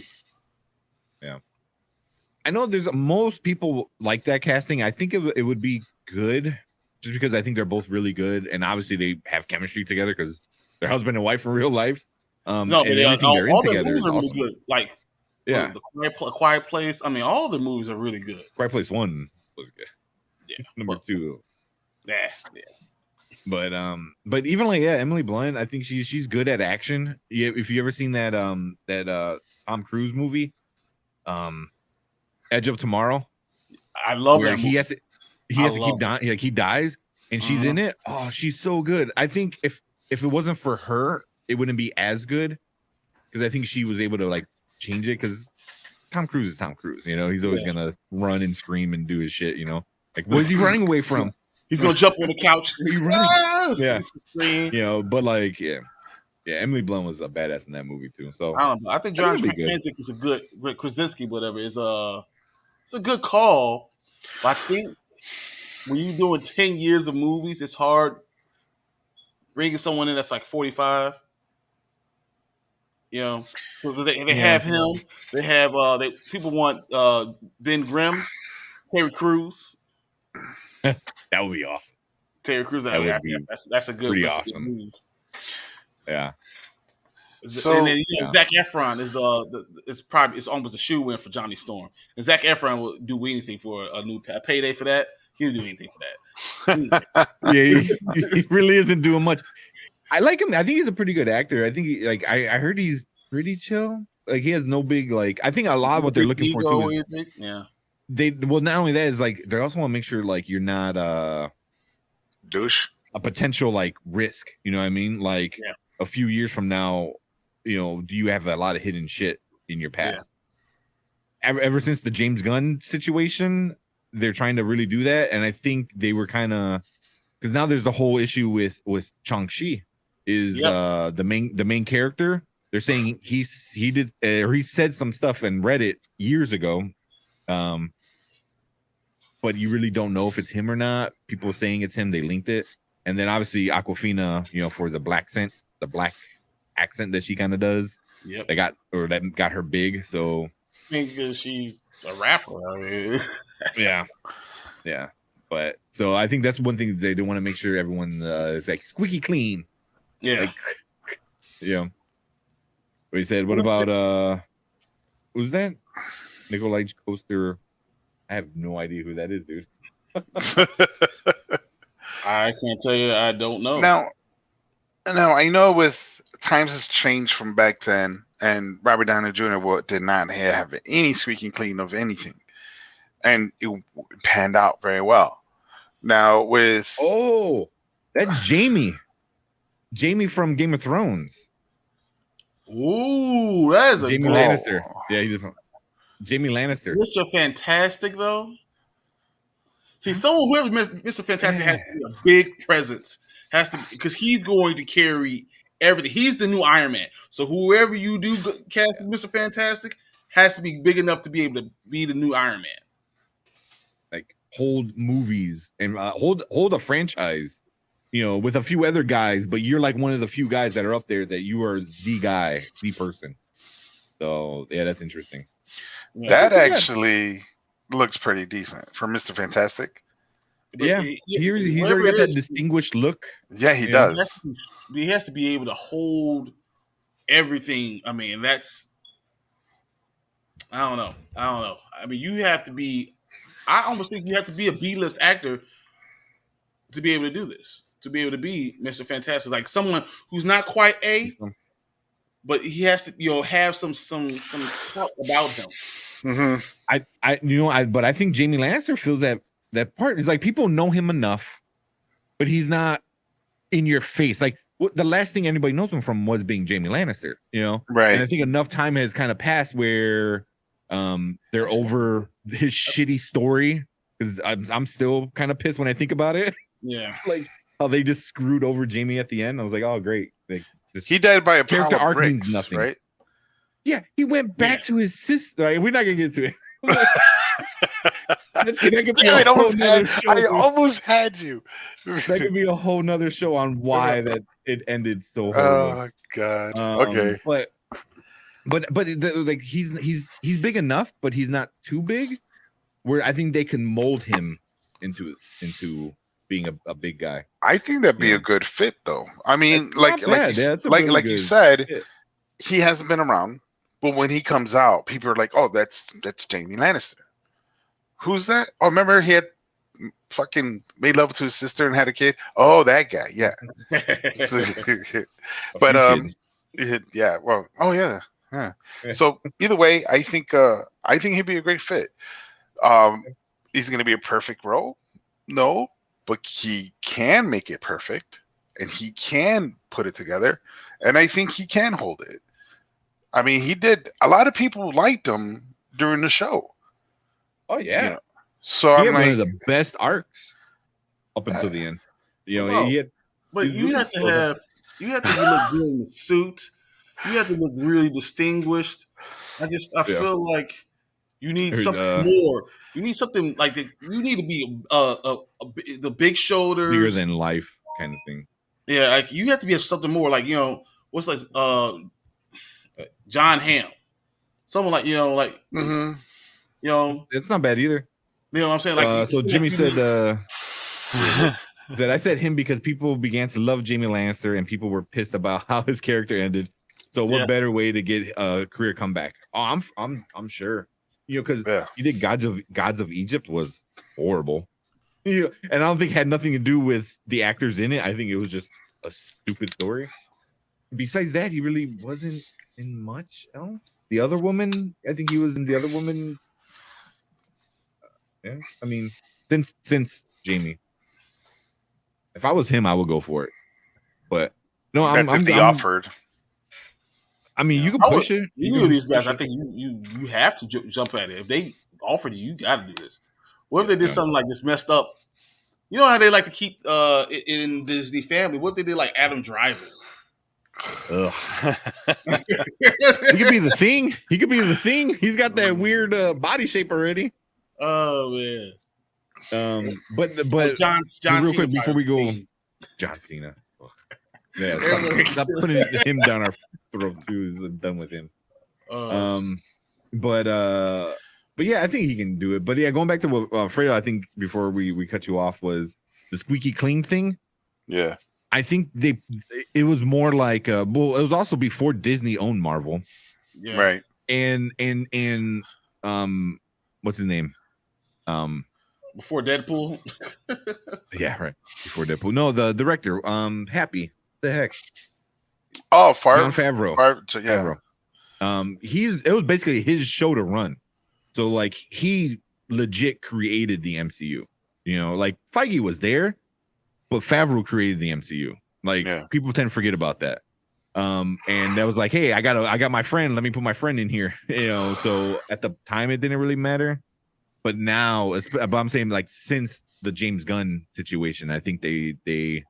Yeah, I know there's most people like that casting. I think it would be good just because I think they're both really good, and obviously they have chemistry together because they're husband and wife in real life. No, but all their movies are really good. Like, the Quiet Place. I mean, all the movies are really good. Quiet Place 1 was good. Yeah, number 2. Yeah. But even like Emily Blunt, I think she's good at action. Yeah, if you ever seen that Tom Cruise movie, Edge of Tomorrow, I love that movie. He has to keep dying. Like he dies, and she's in it. Oh, she's so good. I think if it wasn't for her, it wouldn't be as good because I think she was able to like change it because Tom Cruise is Tom Cruise. He's always gonna run and scream and do his shit. Like what is he running away from? He's gonna jump on the couch. But like Emily Blunt was a badass in that movie too. So I don't know. I think John Krasinski is a good Krasinski, whatever it's a good call. But I think when you're doing 10 years of movies, it's hard bringing someone in that's like 45. So they have him. They have people want Ben Grimm Terry Crews. That would be awesome. Terry Crews. That would be that's a good, pretty that's awesome. A good move. Yeah. So and then, Zac Efron is it's almost a shoe-in for Johnny Storm. And Zac Efron will do anything for a payday for that. He'll do anything for that. he really isn't doing much. I like him. I think he's a pretty good actor. I think I heard he's pretty chill. Like he has no big I think a lot of what they're looking for too is, well, not only that is they also want to make sure you're not douche, a potential risk. You know what I mean? A few years from now, do you have a lot of hidden shit in your past? Yeah. Ever since the James Gunn situation, they're trying to really do that, and I think they were kind of because now there's the whole issue with Shang-Chi is the main character. They're saying he said some stuff in Reddit years ago, but you really don't know if it's him or not. People saying it's him. They linked it, and then obviously Awkwafina, for the black accent that she kind of does. Yep. That got her big. So I think she's a rapper. I mean. yeah. But so I think that's one thing they want to make sure everyone is squeaky clean. Yeah. He said, what about who's that? Nikolai Coaster. I have no idea who that is, dude. I can't tell you. I don't know. Now, I know with times has changed from back then, and Robert Downey Jr. did not have any squeaking clean of anything, and it panned out very well. Now with that's Jamie from Game of Thrones. Ooh, that is Jamie Lannister. Yeah, he's Jamie Lannister. Mr. Fantastic, though. See, whoever Mr. Fantastic has to be a big presence. Has to, because he's going to carry everything. He's the new Iron Man. So whoever you do cast as Mr. Fantastic has to be big enough to be able to be the new Iron Man. Hold movies and hold a franchise, with a few other guys, but you're one of the few guys that are up there that you are the guy, the person. So yeah, that's interesting. That actually looks pretty decent for Mr. Fantastic. Yeah, he's already got that distinguished look. Yeah, he does. He has to be able to hold everything. I mean, I don't know. I mean, you have to be. I almost think you have to be a B-list actor to be able to do this. To be able to be Mr. Fantastic, like someone who's not quite A, but he has to, have some talk about him. Mm-hmm. But I think Jamie Lannister feels that part. It's people know him enough, but he's not in your face. The last thing anybody knows him from was being Jamie Lannister, Right. And I think enough time has kind of passed where they're over his shitty story, because I'm still kind of pissed when I think about it. Yeah. How they just screwed over Jamie at the end. I was like, oh, great. He died by a character pile of arc bricks, means nothing. Right? Yeah, he went back to his sister. We're not going to get to it. I almost had you. That could be a whole nother show on why that it ended so horrible. Oh, God. Okay. But he's big enough, but he's not too big, where I think they can mold him into being a big guy. I think that'd be a good fit, though. I mean, like you said, fit. He hasn't been around, but when he comes out, people are like, "Oh, that's Jamie Lannister." Who's that? Oh, remember he had fucking made love to his sister and had a kid. Oh, that guy, yeah. But yeah. Well, oh yeah. So either way, I think he'd be a great fit. He's going to be a perfect role. No. But he can make it perfect, and he can put it together, and I think he can hold it. I mean, he did. A lot of people liked him during the show. Oh yeah. So he I'm had one of the best arcs up until the end. But you have to look good in the suit. You have to look really distinguished. I feel like you need something more. You need something like this. You need to be the big shoulders, bigger than life kind of thing. Yeah, you have to be something more what's John Hamm, someone mm-hmm. It's not bad either. You know what I'm saying? Like, so Jimmy said, that I said him because people began to love Jamie Lannister and people were pissed about how his character ended. So what better way to get a career comeback? Oh, I'm sure. You know, because he did Gods of Egypt was horrible. You know, and I don't think it had nothing to do with the actors in it. I think it was just a stupid story. Besides that, he really wasn't in much else. The Other Woman, I think he was in The Other Woman. Yeah, I mean, since Jamie, if I was him, I would go for it. But no, that's if he offered. I mean, you can push it. You these guys, I think you have to jump at it. If they offered you got to do this. What if they did something like this messed up? You know how they like to keep in Disney family. What if they did like Adam Driver? Ugh. He could be the Thing. He could be the Thing. He's got that weird body shape already. Oh man. But John real quick before we go, John Cena. Yeah, stop putting him down our throat too. I'm done with him. But yeah, I think he can do it. But yeah, going back to what Fredo, I think before we cut you off was the squeaky clean thing. Yeah, I think it was more like well, it was also before Disney owned Marvel. Yeah. Right. And what's his name? Before Deadpool. Yeah, right. Before Deadpool. No, the director. Happy. The heck? Oh, Jon Favreau. Yeah. Favreau. It was basically his show to run. So like he legit created the MCU. You know, like Feige was there, but Favreau created the MCU. Like people tend to forget about that. And that was like, hey, I got my friend. Let me put my friend in here. You know, so at the time it didn't really matter, but now, but I'm saying like since the James Gunn situation, I think they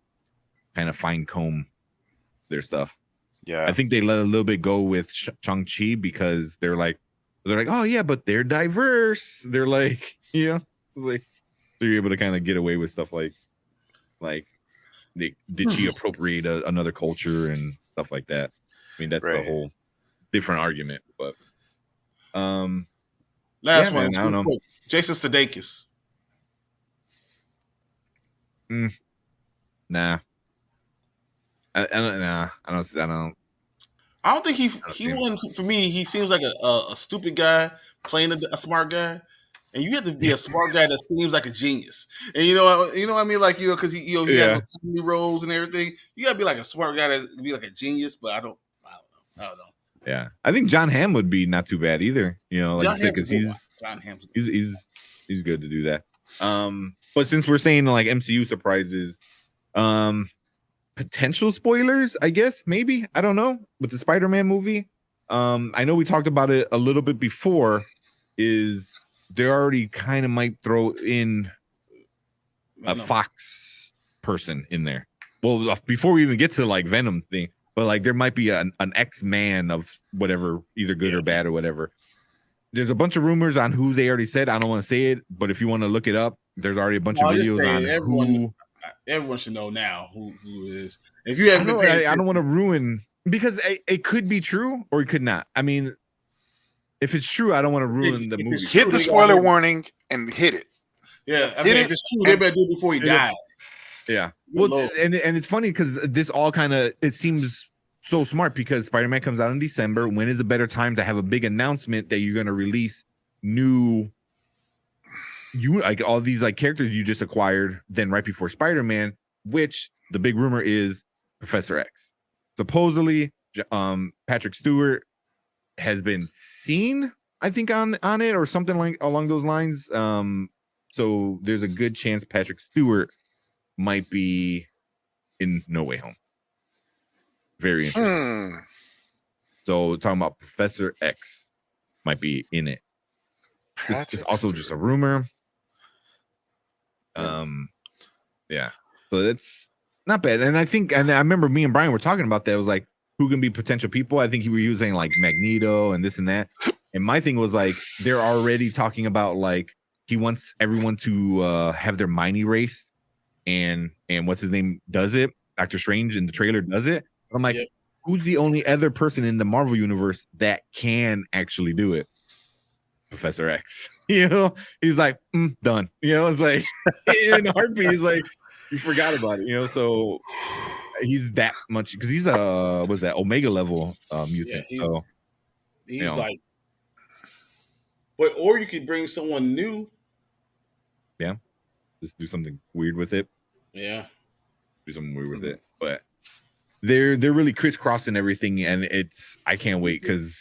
kind of fine comb their stuff. Yeah, I think they let a little bit go with Shang-Chi because they're like, oh yeah, but they're diverse. They're like, you know, like they're able to kind of get away with stuff like did she appropriate another culture and stuff like that. I mean, that's a whole different argument. But last one, man, I don't know. Jason Sudeikis. Nah. I don't think he wouldn't. For me, he seems like a stupid guy playing a smart guy, and you have to be a smart guy that seems like a genius. And you know what I mean, like because he has those comedy roles and everything. You gotta be like a smart guy that be like a genius. But I don't know. Yeah, I think John Hamm would be not too bad either. You know, like because John Hamm's he's good to do that. But since we're saying like MCU surprises, potential spoilers, I guess, maybe, I don't know, with the Spider-Man movie. I know we talked about it a little bit before, is they already kind of might throw in a Fox person in there. Well, before we even get to like Venom thing, but like there might be an X-Man of whatever, either good or bad or whatever. There's a bunch of rumors on who they already said. I don't want to say it, but if you want to look it up, there's already a bunch of videos on who. Everyone should know now who is. If you haven't, I don't want to ruin, because it could be true or it could not. I mean, if it's true, I don't want to ruin the movie. Hit the spoiler warning and hit it. Yeah, I mean, if it's true, they better do it before he dies. Yeah. Well, and it's funny because this all kind of, it seems so smart because Spider-Man comes out in December. When is a better time to have a big announcement that you're going to release like all these like characters you just acquired then right before Spider-Man, which the big rumor is Professor X. Supposedly, Patrick Stewart has been seen, I think, on it or something like along those lines. So there's a good chance Patrick Stewart might be in No Way Home. Very interesting. So talking about Professor X might be in it. It's also just a rumor. Yeah, so that's not bad. And I think, and I remember me and Brian were talking about that. It was like, who can be potential people? I think he was using like Magneto and this and that. And my thing was like, they're already talking about like he wants everyone to have their mind erased, and what's his name does it. Doctor Strange in the trailer does it. I'm like, who's the only other person in the Marvel universe that can actually do it? Professor X. You know, he's like, done. You know, it's like in a heartbeat, he's like, you forgot about it. You know, so he's that much because he's was that Omega level mutant. Yeah, he's you know. like, but or you could bring someone new. Yeah, just do something weird with it. Yeah, do something weird with it. But they're really crisscrossing everything, and I can't wait because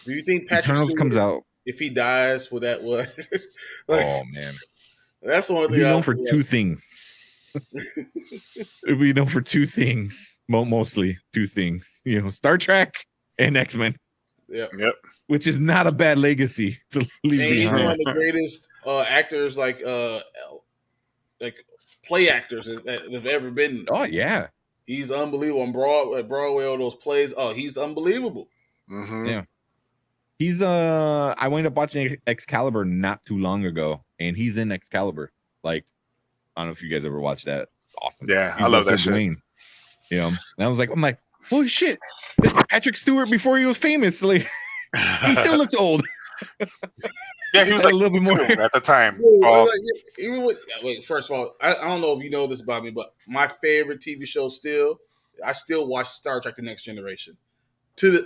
do you think Patrick Eternals Stewart, comes out? If he dies, will that what? Oh man, that's the one thing. We're known for two things. We know for two things, mostly two things. You know, Star Trek and X-Men. Yep. Which is not a bad legacy to leave behind. He's one of the greatest actors, like play actors that have ever been. Oh yeah, he's unbelievable on Broadway. All those plays. Oh, he's unbelievable. Mm-hmm. Yeah, he's I wound up watching Excalibur not too long ago, and he's in Excalibur. Like, I don't know if you guys ever watched that. Awesome. Yeah, I love that shit. Dwayne. You know, and I'm like, holy shit, that's Patrick Stewart before he was famous. Like, he still looks old. Yeah, he was like a little bit more at the time. Wait, first of all, I don't know if you know this about me, but my favorite TV show I still watch Star Trek: The Next Generation.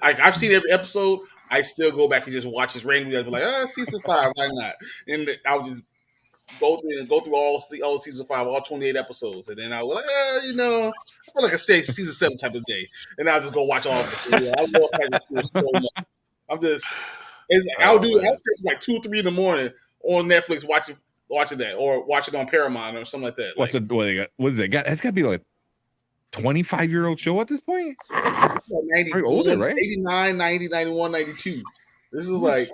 I've seen every episode. I still go back and just watch this randomly. I'd be like, season 5, why not? And I'll just go through all season 5, all 28 episodes, and then I was like, I feel like I say season 7 type of day, and I'll just go watch all of it. So, I love Patrick Stewart so much. I'll stay like 2 or 3 in the morning on Netflix watching that, or watch it on Paramount or something like that. What is it? It's got to be like 25-year-old show at this point. 90, older, right? 89, 90, 91, 92. This is like,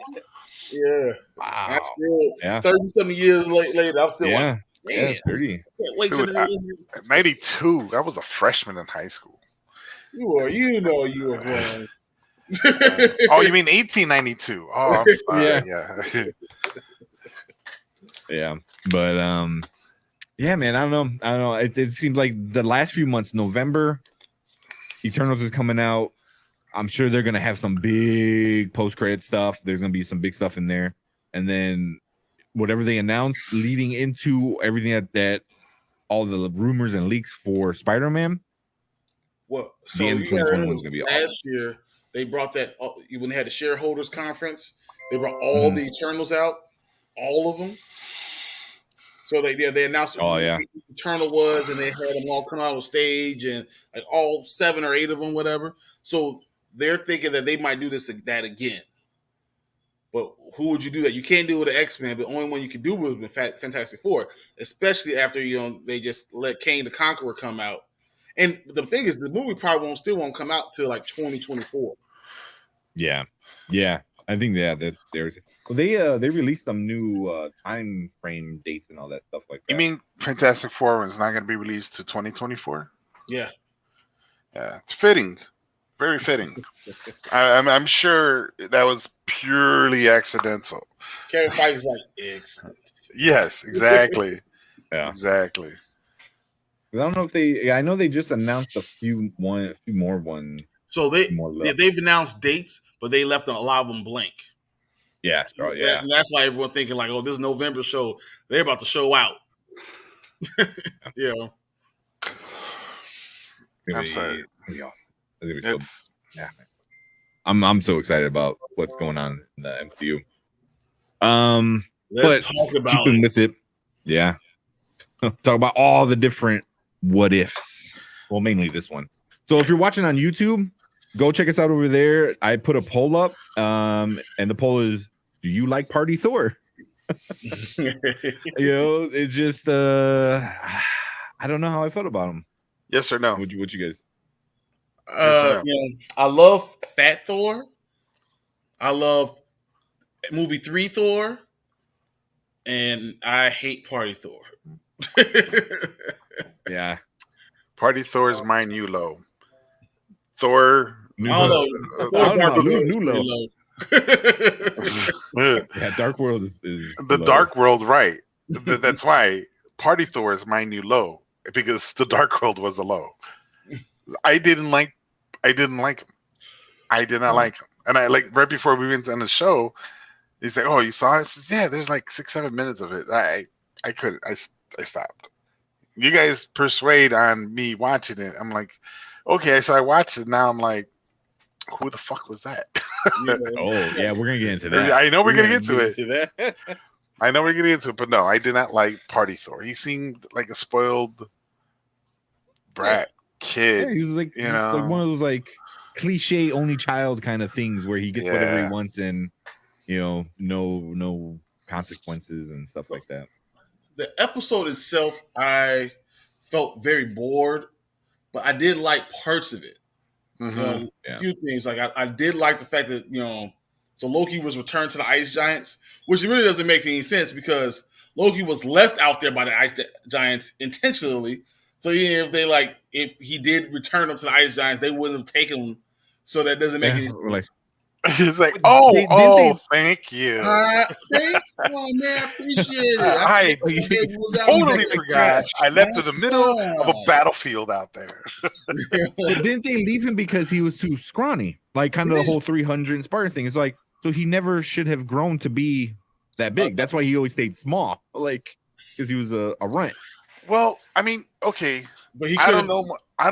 yeah. Wow. I still 30-something years later, I'm still watching. Yeah, 30. Wait till 92. I was a freshman in high school. You were grown. Oh, you mean 1892? Oh, I'm sorry. Yeah. Yeah, but yeah, man, I don't know. It seems like the last few months, November, Eternals is coming out. I'm sure they're gonna have some big post-credit stuff. There's gonna be some big stuff in there, and then whatever they announce leading into everything that all the rumors and leaks for Spider-Man. Well, so the end 2021 is gonna be last year. They brought that when they had the shareholders conference. They brought all the Eternals out, all of them. So they announced who Eternal was, and they had them all come out on stage, and like all 7 or 8 of them, whatever. So they're thinking that they might do that again. But who would you do that? You can't do it with the X-Men, but the only one you can do it with Fantastic Four, especially after they just let Kang the Conqueror come out. And the thing is, the movie probably won't come out till like 2024. Yeah. I think that there's. Well, they released some new time frame dates and all that stuff like that. You mean Fantastic Four is not going to be released to 2024? Yeah. Yeah, it's fitting. Very fitting. I'm sure that was purely accidental. Kevin Feige's like, excellent. Yes, exactly. Yeah, exactly. I don't know if I know they just announced a few more ones. So they've announced dates, but they left a lot of them blank. Yeah, yeah. And that's why everyone's thinking like, oh, this November show, they're about to show out. Yeah. I'm sorry. I'm so excited about what's going on in the MCU. Let's talk about it. With it. Yeah. Talk about all the different what ifs. Well, mainly this one. So if you're watching on YouTube, go check us out over there. I put a poll up, and the poll is, do you like Party Thor? It's just I don't know how I felt about him. Yes or no? What you guys? I love Fat Thor. I love movie 3 Thor, and I hate Party Thor. Yeah, Party Thor is mine. You low. Thor. New low. Yeah, Dark World is the low. Dark World, right? That's why Party Thor is my new low, because the Dark World was a low. I didn't like him. I did not like him, and I right before we went on the show, He's like, "Oh, you saw it?" I said, "Yeah, there's like 6-7 minutes of it." I couldn't. I stopped. You guys persuade on me watching it. I'm like, okay, so I watched it. Now I'm like, who the fuck was that? Oh yeah, we're gonna get into that. I know we're gonna get to it. That. I know we're gonna get into it, but no, I did not like Party Thor. He seemed like a spoiled brat kid. Yeah, he was like, like one of those like cliche only child kind of things where he gets whatever he wants and no consequences and stuff like that. The episode itself, I felt very bored, but I did like parts of it. Mm-hmm. A few things. Like I did like the fact that, so Loki was returned to the Ice Giants, which really doesn't make any sense because Loki was left out there by the Ice Giants intentionally. So if he did return them to the Ice Giants, they wouldn't have taken him. So that doesn't make any sense. It's like, thank you. Thank you, man. I appreciate it. I totally forgot. I left in the middle of a battlefield out there. But didn't they leave him because he was too scrawny? Like kind of the whole 300 Spartan thing. It's like, so he never should have grown to be that big. That's why he always stayed small. Like, because he was a runt. Well, I mean, okay. But I don't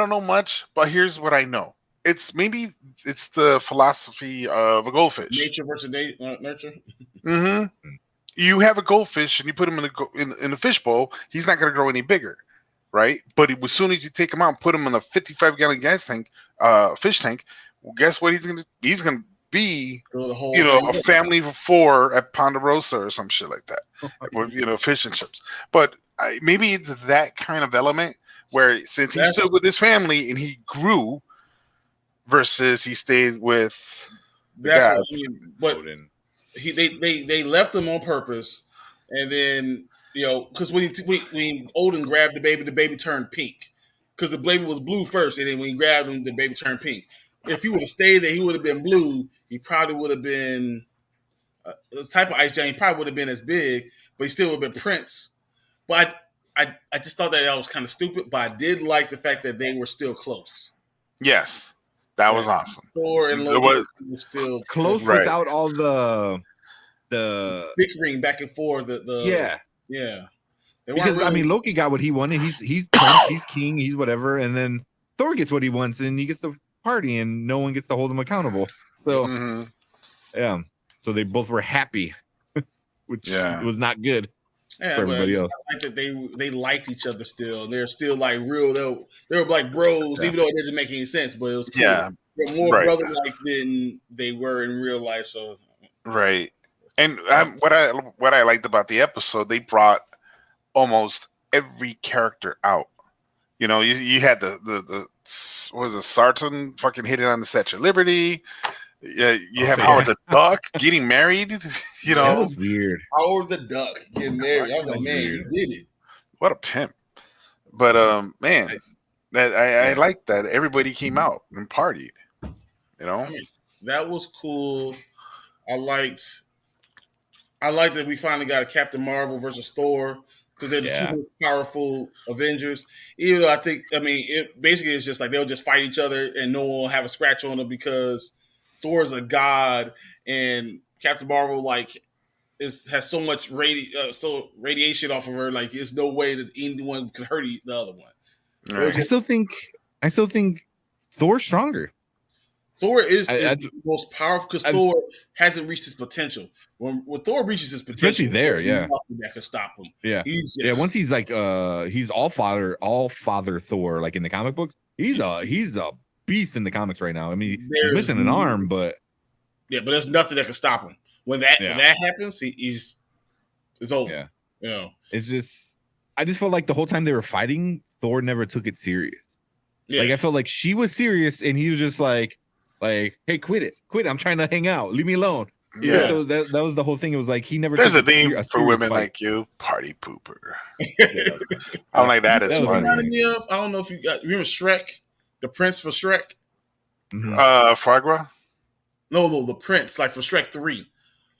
know much, but here's what I know. It's the philosophy of a goldfish. Nature versus nurture. Mm-hmm. You have a goldfish and you put him in a fish bowl, he's not going to grow any bigger, right? But as soon as you take him out and put him in a 55-gallon fish tank, well, guess what he's going to be? A family of 4 at Ponderosa or some shit like that, with fish and chips. But maybe it's that kind of element where since he's still with his family and he grew. Versus he stayed with the guys. But they left him on purpose, and then because when Odin grabbed the baby turned pink because the baby was blue first, and then when he grabbed him, the baby turned pink. If he would have stayed there, he would have been blue. He probably would have been the type of Ice Giant. He probably would have been as big, but he still would have been Prince. But I just thought that was kind of stupid. But I did like the fact that they were still close. Yes. That was awesome. Thor and Loki were still close without all the bickering back and forth. Yeah. Because I mean, Loki got what he wanted. He's Prince, he's king, he's whatever, and then Thor gets what he wants, and he gets the party, and no one gets to hold him accountable. So so they both were happy, which was not good. Yeah, but I like that they liked each other still. They're still like real. They were like bros, even though it doesn't make any sense. But it was cool. Yeah, they're more brother-like than they were in real life. So and what I liked about the episode, they brought almost every character out. You had the what was it, Sarton fucking hitting on the Statue of Liberty. Yeah, you have Howard the Duck getting married. That was weird. Howard the Duck getting married. I was like, man, he did it. What a pimp! But man, that I like that everybody came out and partied. That was cool. I liked that we finally got a Captain Marvel versus Thor because they're the two most powerful Avengers. Even though it basically is just like they'll just fight each other and no one will have a scratch on them because Thor's a god and Captain Marvel has so much radiation off of her. Like there's no way that anyone can hurt the other one. Right. I still think Thor's stronger. Thor is the most powerful because Thor hasn't reached his potential. When Thor reaches his potential, especially there, nothing that can stop him. Yeah, once he's like he's all father Thor. Like in the comic books, he's a beast in the comics right now. I mean, he's missing an arm, but but there's nothing that can stop him. When that happens, it's over. Yeah, it's just I just felt like the whole time they were fighting, Thor never took it serious. Yeah. Like I felt like she was serious, and he was just like, hey, quit it. I'm trying to hang out. Leave me alone. Yeah. So that was the whole thing. It was like he never. There's a theme for women like you, party pooper. I'm like that is funny. I don't know if you remember Shrek, the prince for Shrek. Mm-hmm. Fragua. No, the prince like for Shrek 3.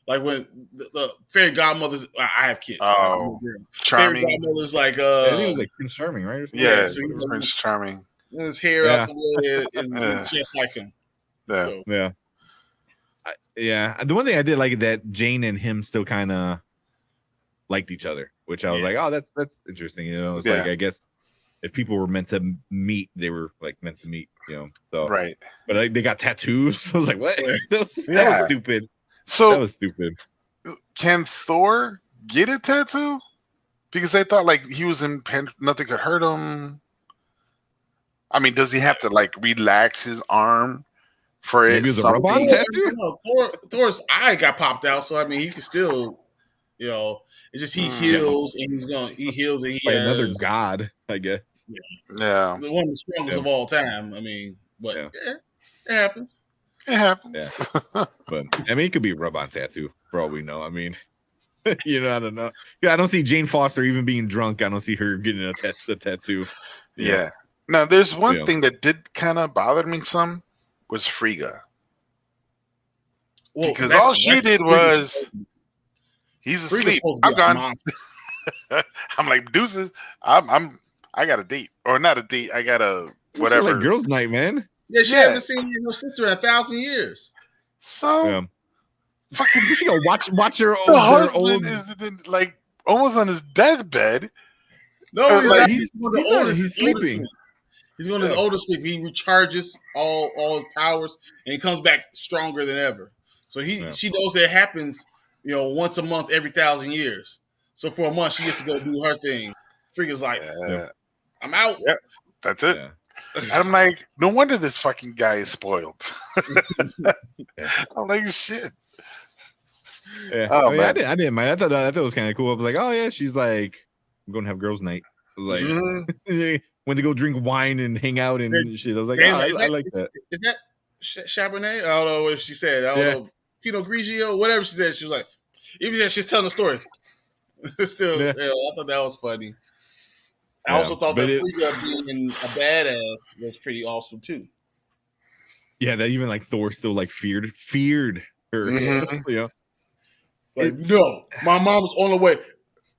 Like when the fairy godmother's, I have kids. Oh, Charming. Fairy godmother's like, I think it was like Prince Charming, right? Yeah, so he's Prince Charming. His hair out the way is just like him. Yeah. So. Yeah. Yeah, the one thing I did like is that Jane and him still kind of liked each other, which I was like, oh, that's interesting. You know, it's like I guess if people were meant to meet, they were like meant to meet. You know, so right. But like, they got tattoos. So I was like, what? That was stupid. So that was stupid. Can Thor get a tattoo? Because I thought like he was in pen, nothing could hurt him. I mean, does he have to like relax his arm for Maybe it? it's a rub-on tattoo. Thor's eye got popped out, so I mean, he can still, you know, it's just he heals and he heals and he like has another god, I guess. Yeah, one of the strongest of all time. I mean, but it happens. It happens. Yeah. But I mean, it could be a rub-on tattoo for all we know. I mean, you know, I don't know. Yeah, I don't see Jane Foster even being drunk. I don't see her getting a tattoo. Yeah. Now, there's one thing that did kind of bother me some was Frigga. Well, because all she did was he's asleep. I'm gone. I'm like, deuces. I got a date or not a date. I got a whatever. Like girls' night, man. Yeah, she hasn't seen your sister in 1,000 years. So fucking, you know, watch her. The husband is like almost on his deathbed. No, like, he's sleeping. He's going to his oldest sleep. He recharges all his powers and he comes back stronger than ever. So she knows that it happens, you know, once a month every 1,000 years. So for a month she gets to go do her thing. Frigga's like, I'm out. Yeah, that's it. Yeah. And I'm like, no wonder this fucking guy is spoiled. I'm like, shit. Yeah. Oh, man. I didn't mind. I thought it was kind of cool. I was like, oh yeah, she's like, I'm going to have girls' night. Like, when to go drink wine and hang out and shit. I was like, I like that. Is that Charbonnet? I don't know what she said. I don't know. Pinot Grigio, whatever she said. She was like, even if she's telling the story. Still, I thought that was funny. I also thought that Frigga being a badass was pretty awesome too. Yeah, that even like Thor still like feared her. You know, like no, my mom's on the way.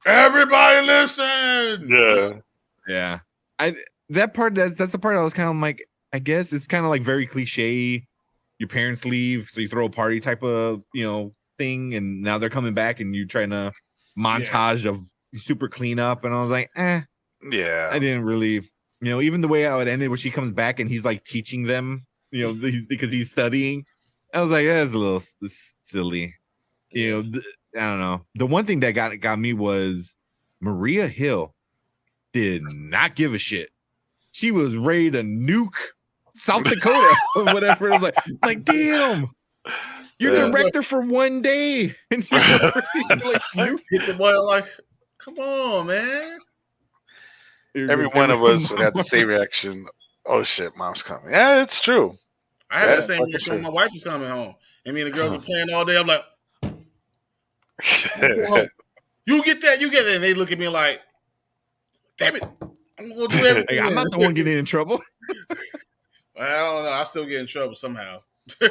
Everybody listen. Yeah. That's the part I was kind of like, I guess it's kind of like very cliche. Your parents leave, so you throw a party type of, you know, thing, and now they're coming back, and you're trying to montage of super cleanup, and I was like, yeah, I didn't really, you know, even the way how it ended, where she comes back and he's like teaching them, you know, because he's studying. I was like, that's a little silly, you know. I don't know. The one thing that got me was Maria Hill did not give a shit. She was ready to nuke South Dakota or whatever. It was like, damn, you're director for one day, and you're like, you hit the boy like, come on, man. Every one of us would have the same reaction. Oh shit, mom's coming. Yeah, it's true. I had the same reaction when my wife was coming home, and me and the girls were playing all day. I'm like, you get that, and they look at me like, damn it, I'm gonna do everything. I'm not the one getting in trouble. I don't know. I still get in trouble somehow. All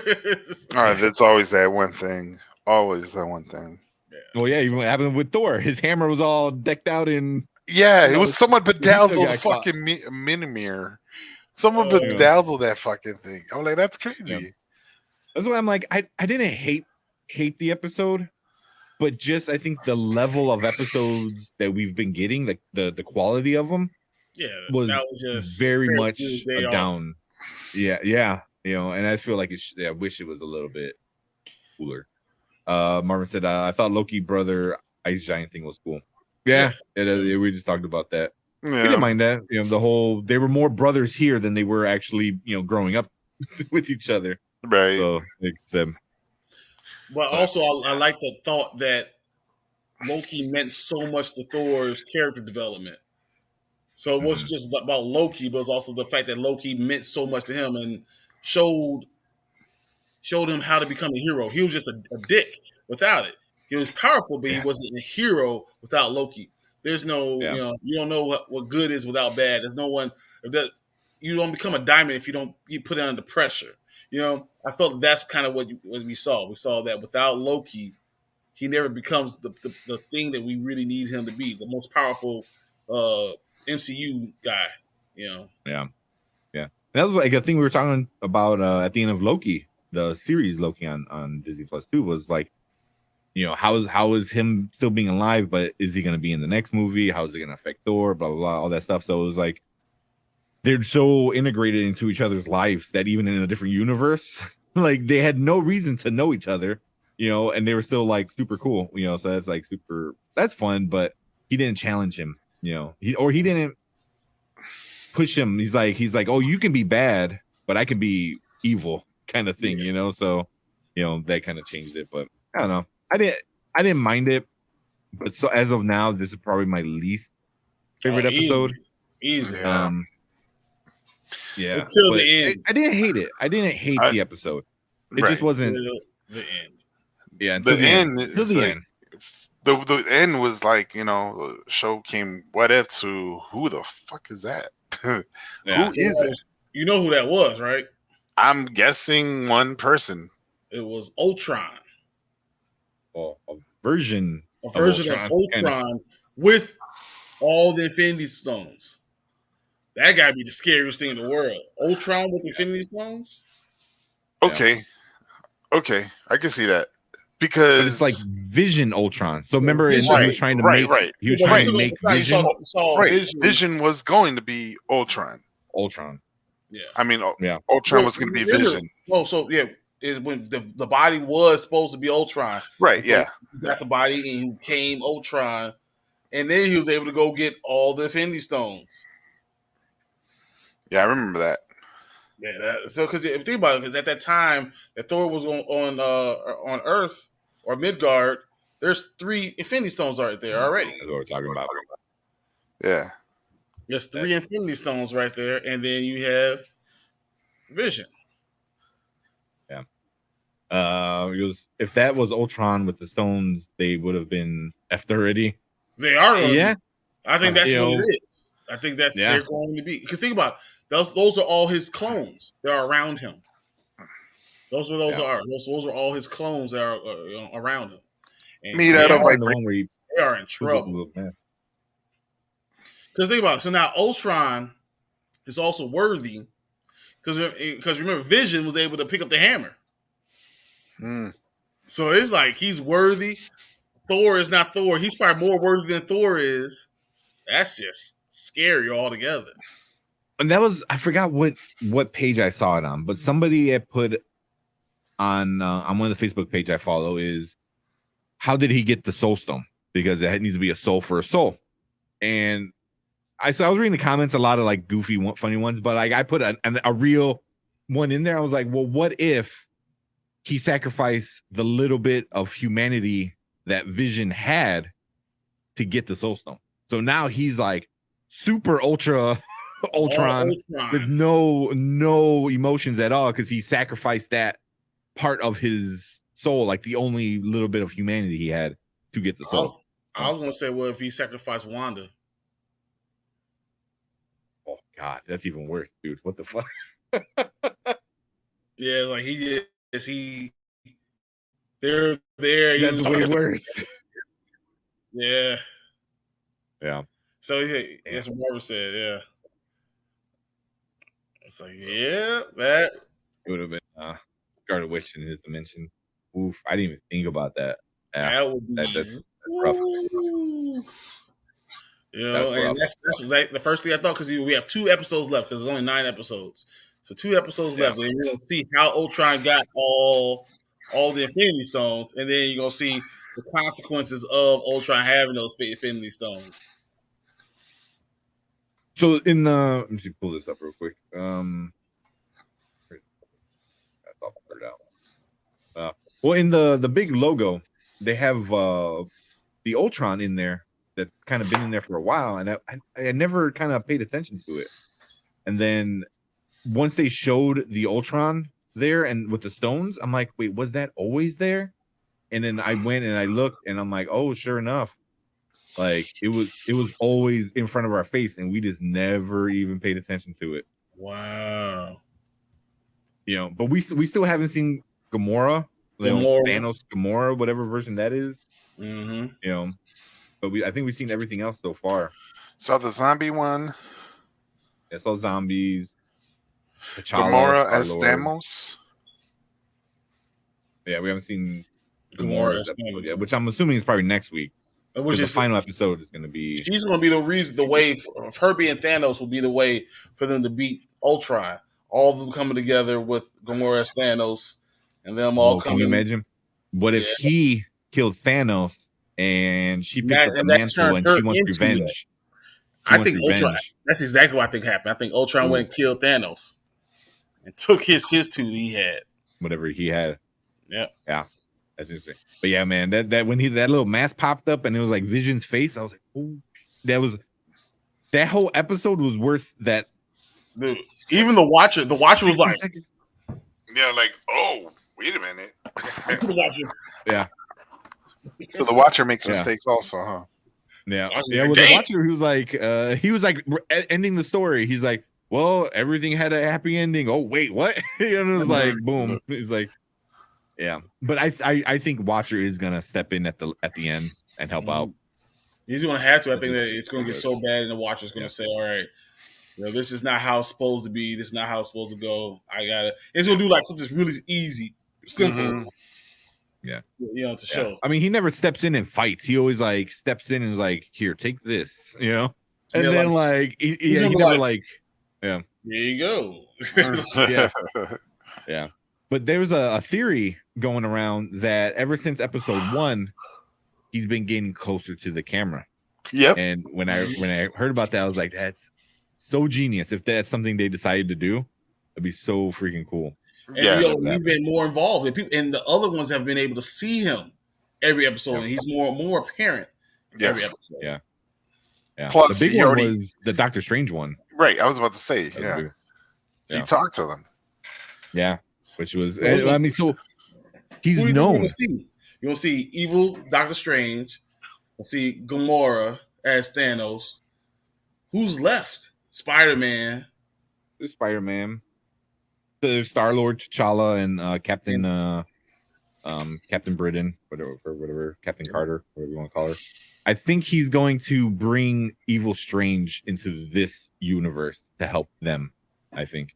right, that's always that one thing. Always that one thing. Yeah. Well, yeah, even what happened with Thor. His hammer was all decked out in. Yeah, it was somewhat bedazzled fucking mini-mirror. Someone bedazzled that fucking thing. I'm like, that's crazy. Yeah. That's why I'm like, I didn't hate the episode, but just I think the level of episodes that we've been getting, like the quality of them, was just very much a down. Yeah, you know, and I just feel like I wish it was a little bit cooler. Marvin said, I thought Loki brother Ice Giant thing was cool. Yeah, we just talked about that. Yeah. We didn't mind that. You know, they were more brothers here than they were actually, you know, growing up with each other. Right. So, but also, I like the thought that Loki meant so much to Thor's character development. So it wasn't just about Loki, but it was also the fact that Loki meant so much to him and showed him how to become a hero. He was just a dick without it. He was powerful, but he wasn't a hero without Loki. There's no, you know, you don't know what good is without bad. There's no one that you don't become a diamond if you put it under pressure. You know, I felt that's kind of what we saw. We saw that without Loki, he never becomes the thing that we really need him to be, the most powerful MCU guy. You know. Yeah. And that was like a thing we were talking about at the end of Loki. the series Loki on Disney Plus too was like, you know, how is him still being alive, but is he going to be in the next movie? How is it going to affect Thor? Blah blah blah, all that stuff. So it was like they're so integrated into each other's lives that even in a different universe, like they had no reason to know each other, you know, and they were still like super cool, you know. So that's like that's fun, but he didn't challenge him, you know, he didn't push him. He's like, oh, you can be bad, but I can be evil, kind of thing, you know. So, you know, that kind of changed it. But I don't know. I didn't mind it, but so as of now, this is probably my least favorite episode. Easy. Yeah. Until the end. I didn't hate it. I didn't hate the episode. It just wasn't the end. Yeah, until the end. Until the end. The end was like, you know, the show came what if to who the fuck is that? Who is it? You know who that was, right? I'm guessing one person. It was Ultron. Well, a version of Ultron with all the Infinity Stones. That gotta be the scariest thing in the world. Ultron with Infinity Stones? Okay. Okay. I can see that. Because but it's like Vision Ultron. So remember he was trying to make he was trying to make Vision. Vision was going to be Ultron. Yeah. I mean, Ultron was going to be Vision. Oh, so yeah, is when the body was supposed to be Ultron. Right, yeah. He got the body and he became Ultron. And then he was able to go get all the Infinity Stones. Yeah, I remember that. Yeah, so because if you think about it, because at that time that Thor was on Earth or Midgard, there's 3 Infinity Stones right there already. That's what we're talking about. Yeah, there's 3 Infinity Stones right there, and then you have Vision. Yeah, if that was Ultron with the stones, they would have been F-30. They are. Yeah, I think that's what it is. I think that's they're going to be. Because think about it. Those are all his clones. They're around him. Those are all his clones that are around him. And they are in trouble. Because think about it. So now Ultron is also worthy because remember Vision was able to pick up the hammer. So it's like he's worthy. Thor is not Thor. He's probably more worthy than Thor is. That's just scary altogether. And that was, I forgot what page I saw it on, but somebody had put on one of the Facebook page I follow is how did he get the soul stone? Because it needs to be a soul for a soul. And I was reading the comments, a lot of like goofy, funny ones, but like I put a real one in there. I was like, well, what if he sacrificed the little bit of humanity that Vision had to get the soul stone? So now he's like super Ultron with no emotions at all because he sacrificed that part of his soul, like the only little bit of humanity he had to get the soul. I was going to say, well, if he sacrificed Wanda. Oh, God, that's even worse, dude. What the fuck? Yeah, like they're there. That's way worse. Yeah. Yeah. So, that's what Marvel said, yeah. It's like, yeah, that it would have been Scarlet Witch in his dimension. Oof, I didn't even think about that. Yeah, that would be that's rough. You know, and that's like the first thing I thought because we have 2 episodes left because there's only 9 episodes. So 2 episodes left, and you're gonna see how Ultron got all the Infinity Stones, and then you're gonna see the consequences of Ultron having those Infinity Stones. So in the let me see, pull this up real quick. Well, in the big logo, they have the Ultron in there that's kind of been in there for a while, and I never kind of paid attention to it. And then once they showed the Ultron there and with the stones, I'm like, wait, was that always there? And then I went and I looked, and I'm like, oh, sure enough. Like it was always in front of our face, and we just never even paid attention to it. Wow. You know, but we still haven't seen Gamora, Thanos Gamora, whatever version that is. Mm-hmm. You know, but I think we've seen everything else so far. Saw the zombie one. I saw zombies. Gamora as Thanos. Yeah, we haven't seen Gamora's episode yet, which I'm assuming is probably next week. Which is the final episode is going to be. She's going to be the reason. The way of her being Thanos will be the way for them to beat Ultron. All of them coming together with Gamora as Thanos, and them all coming. Can you imagine? What if he killed Thanos and she picked up the mantle and she wants revenge? I think Ultron. That's exactly what I think happened. I think Ultron went and killed Thanos and took his two he had. Whatever he had. Yeah. Yeah. That's interesting. But yeah, man, that when that little mask popped up and it was like Vision's face, I was like, oh, that whole episode was worth that. Dude, even the Watcher was like, yeah, like, oh, wait a minute. The Watcher. Yeah. So the Watcher makes mistakes also, huh? Yeah. Yeah. Well, the Watcher, he was like ending the story. He's like, well, everything had a happy ending. Oh, wait, what? And it was like, boom. He's like, yeah. But I think Watcher is gonna step in at the end and help out. He's gonna have to. I think that it's gonna get so bad, and the Watcher's gonna say, all right, this is not how it's supposed to be. This is not how it's supposed to go. It's gonna do like something that's really easy, simple. Mm-hmm. Yeah. To show. I mean, he never steps in and fights. He always like steps in and is like, here, take this, and then like he never like, yeah. There you go. Yeah. But there's a theory going around that ever since episode 1, he's been getting closer to the camera. Yep. And when I heard about that, I was like, that's so genius. If that's something they decided to do, it'd be so freaking cool. And he's been more involved, and the other ones have been able to see him every episode, and he's more apparent every episode. Yeah. Plus, the big one was the Doctor Strange one. Right. I was about to say, he talked to them. Yeah. Which was, I mean, so he's known. You're gonna see evil Doctor Strange. You'll see Gamora as Thanos. Who's left? Spider-Man. The Star-Lord, T'Challa, and Captain Britain, whatever, Captain Carter, whatever you want to call her. I think he's going to bring Evil Strange into this universe to help them. I think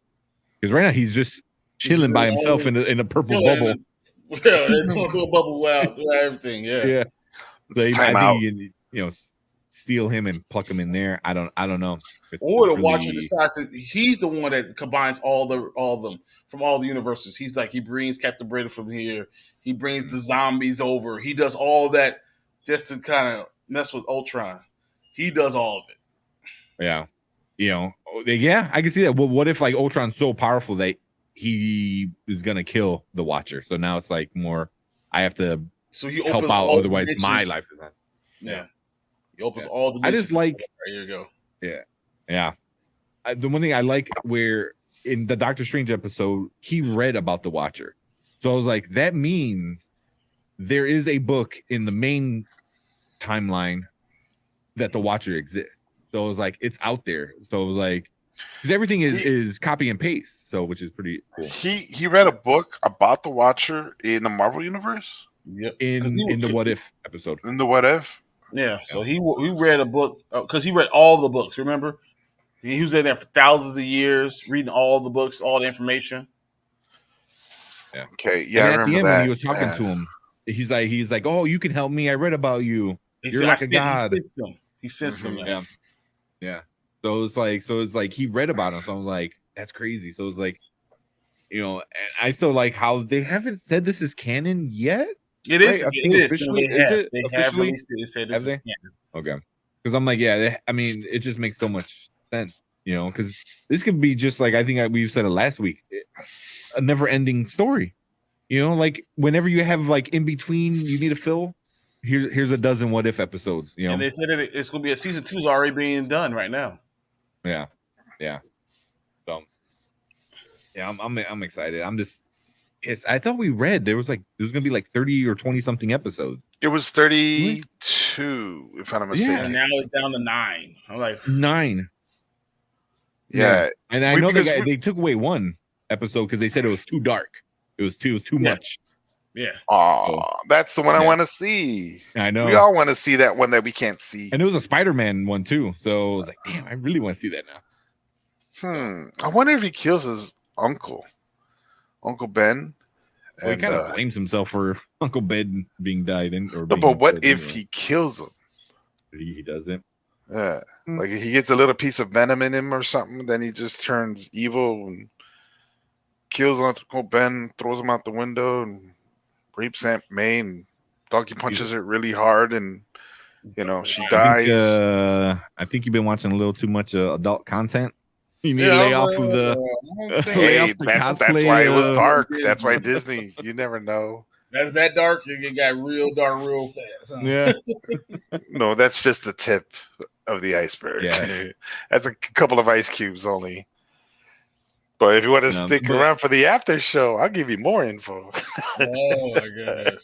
because right now he's just chilling by himself in a purple bubble. Yeah, they're going through a bubble through everything. Yeah. So I think steal him and pluck him in there. I don't know. Or the Watcher decides that he's the one that combines all of them from all the universes. He's like he brings Captain Britain from here. He brings the zombies over. He does all that just to kind of mess with Ultron. He does all of it. Yeah. I can see that. Well, what if like Ultron's so powerful that he is gonna kill the Watcher? So now it's like more I have to help out, otherwise my life is not. Yeah. He opens all the. I just like. Here you go. Yeah. The one thing I like where in the Doctor Strange episode he read about the Watcher, so I was like, that means there is a book in the main timeline that the Watcher exists. So it was like it's out there. So it was like because everything is copy and paste, so which is pretty cool. He read a book about the Watcher in the Marvel universe. Yep. In the What If episode. In the What If. Yeah. So he read a book because he read all the books. Remember, he was in there for thousands of years, reading all the books, all the information. Yeah. Okay. Yeah. And I at remember the end that. when he was talking to him, he's like, oh, you can help me. I read about you. You're like a god. He sensed them. Yeah. So it's like he read about him. So I was like, that's crazy. So it's like, and I still like how they haven't said this is canon yet. It is. Right? It is. Officially, They have released it. They said this is canon. Okay. Because I'm like, I mean, it just makes so much sense, because this could be just like I think we said it last week, a never-ending story. Like whenever you have like in between, you need to fill. Here's a dozen What If episodes. And they said that it's going to be season 2 is already being done right now. Yeah. So, yeah, I'm excited. I thought we read there was going to be like 30 or 20 something episodes. It was 32, if I'm not mistaken. Yeah, and now it's down to 9. I'm like 9. Yeah. And I know they took away one episode because they said it was too dark. It was too much. Yeah. Oh, that's the one I want to see. I know. We all want to see that one that we can't see. And it was a Spider-Man one too. So I was like, damn, I really want to see that now. I wonder if he kills his uncle Ben. Well, he kind of blames himself for Uncle Ben being died in. Or but what if he kills him? He doesn't. Yeah, like he gets a little piece of venom in him or something, then he just turns evil and kills Uncle Ben, throws him out the window, and rapes Aunt May, and Donkey punches her really hard, and she dies. I think you've been watching a little too much adult content. You need to lay off of the. Hey, that's why it was dark. That's why Disney. You never know. That's that dark. It got real dark real fast. Huh? Yeah. No, that's just the tip of the iceberg. Yeah. That's a couple of ice cubes only. But if you want to stick around for the after show, I'll give you more info. Oh my gosh.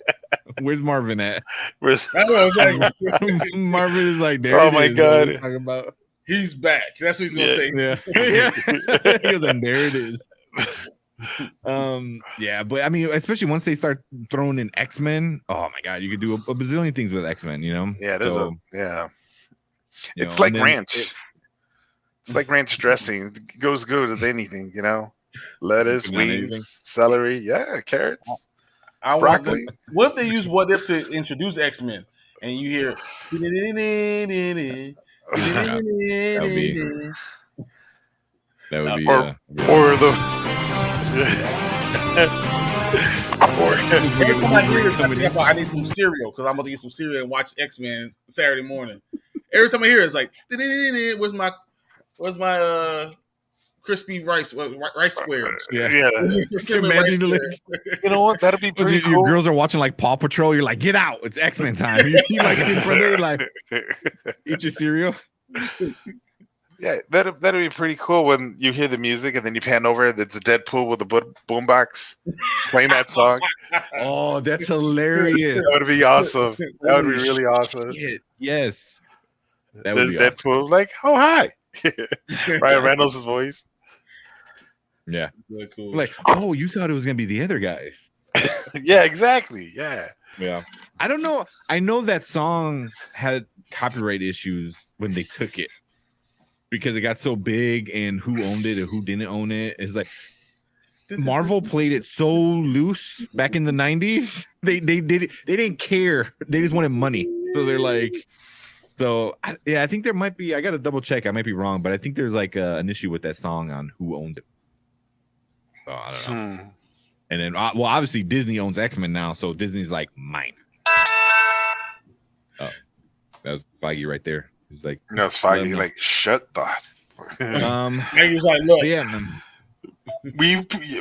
Where's Marvin at? Exactly. Marvin is like, there. Oh my god. Talking about. He's back. That's what he's gonna say. Yeah. He goes, and there it is. Yeah, but I mean, especially once they start throwing in X-Men, oh my god, you could do a bazillion things with X-Men, Yeah, it's like ranch. It's like ranch dressing. It goes good with anything, lettuce, weeds, celery, carrots, broccoli. What if they use What If to introduce X-Men and you hear that would be or the every time I hear this, I think about I need some cereal because I'm about to get some cereal and watch X-Men Saturday morning. Every time I hear it, it's like, where's my crispy rice squares? Yeah. Imagine you know what? That'd be pretty cool. Your girls are watching like Paw Patrol. You're like, get out! It's X-Men time. You like sit in front of it, like eat your cereal. Yeah, that'd be pretty cool when you hear the music and then you pan over. It's a Deadpool with a boombox playing that song. Oh, that's hilarious! That would be awesome. That would be really awesome. Yes. There's Deadpool like, oh hi, Ryan Reynolds' voice. Yeah, really cool. Like, oh, you thought it was gonna be the other guys. Yeah, exactly. Yeah. I don't know. I know that song had copyright issues when they took it because it got so big and who owned it and who didn't own it. It's like Marvel played it so loose back in the 90s. They did it. They didn't care. They just wanted money. So they're like. So I think there might be. I got to double check. I might be wrong, but I think there's like an issue with that song on who owned it. So I don't know. And then, well, obviously Disney owns X-Men now, so Disney's like mine. Oh, that was Feige right there. He's like, no, it's Feige. Like, shut the. He was like, look, yeah, man.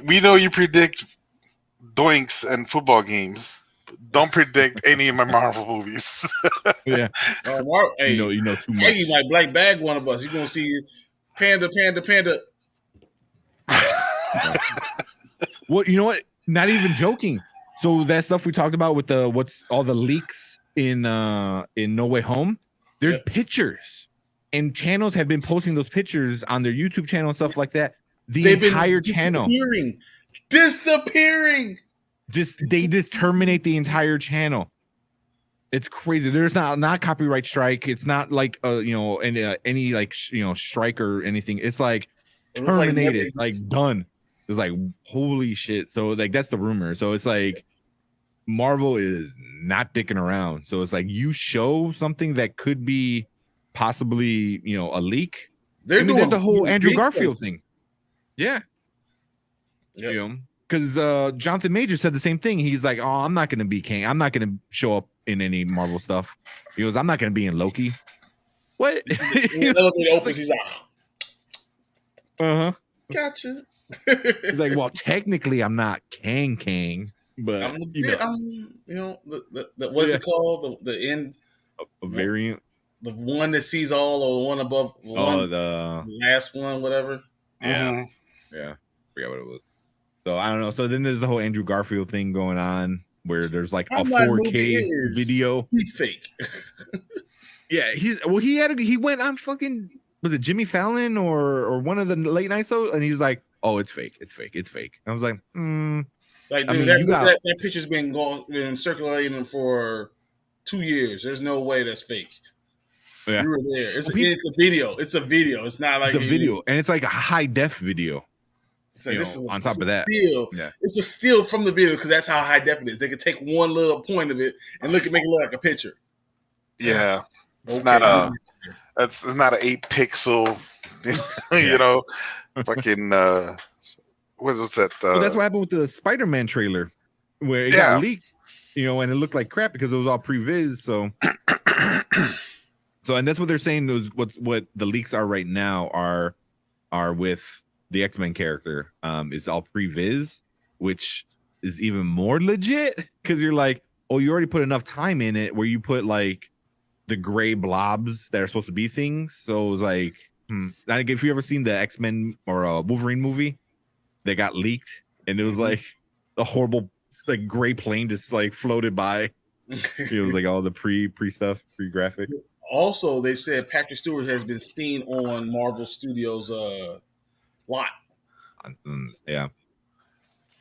We know you predict doinks and football games. Don't predict any of my Marvel movies. Yeah. Hey, you know too much. Hey, you might black bag one of us. You're gonna see Panda. Well, you know what? Not even joking. So that stuff we talked about with what's all the leaks in No Way Home. There's pictures, and channels have been posting those pictures on their YouTube channel and stuff like that. They've entire channel disappearing. They just terminate the entire channel. It's crazy. There's not copyright strike. It's not like any like strike or anything. It's like terminated, like done. It's like holy shit. So like that's the rumor. So it's like Marvel is not dicking around. So it's like you show something that could be possibly a leak. They're doing the whole Andrew Garfield thing. Yeah. Because Jonathan Majors said the same thing. He's like, "Oh, I'm not going to be King. I'm not going to show up in any Marvel stuff." He goes, "I'm not going to be in Loki." What? He's like, gotcha. He's like, "Well, technically, I'm not Kang, but I'm what's it called? The end, a variant, the one that sees all, or one above, the last one, whatever." Yeah, yeah, forgot what it was. So I don't know. So then there's the whole Andrew Garfield thing going on where there's like a 4K video. He's fake. Yeah, he went on fucking, was it Jimmy Fallon or one of the late night shows, and he's like, "Oh, it's fake. It's fake. It's fake." I was like, Like, dude, that picture's been circulating for 2 years. There's no way that's fake. Yeah. You were there. It's a video. It's a video. It's not like a video, and it's like a high def video. So this is on top of that, it's a steal from the video because that's how high def it is. They can take one little point of it and make it look like a picture. Yeah, it's not an 8-pixel, fucking what's that? Well, that's what happened with the Spider-Man trailer, where it got leaked, and it looked like crap because it was all previs. So, and that's what they're saying. Is what the leaks are right now are with the X-Men character. It's all previs, which is even more legit because you're like, oh, you already put enough time in it where you put like the gray blobs that are supposed to be things. So it was like, Like, if you ever seen the X-Men or Wolverine movie that got leaked, and it was like a horrible like gray plane just like floated by. It was like all the pre stuff, pre graphic. Also, they said Patrick Stewart has been seen on Marvel Studios lot. Yeah.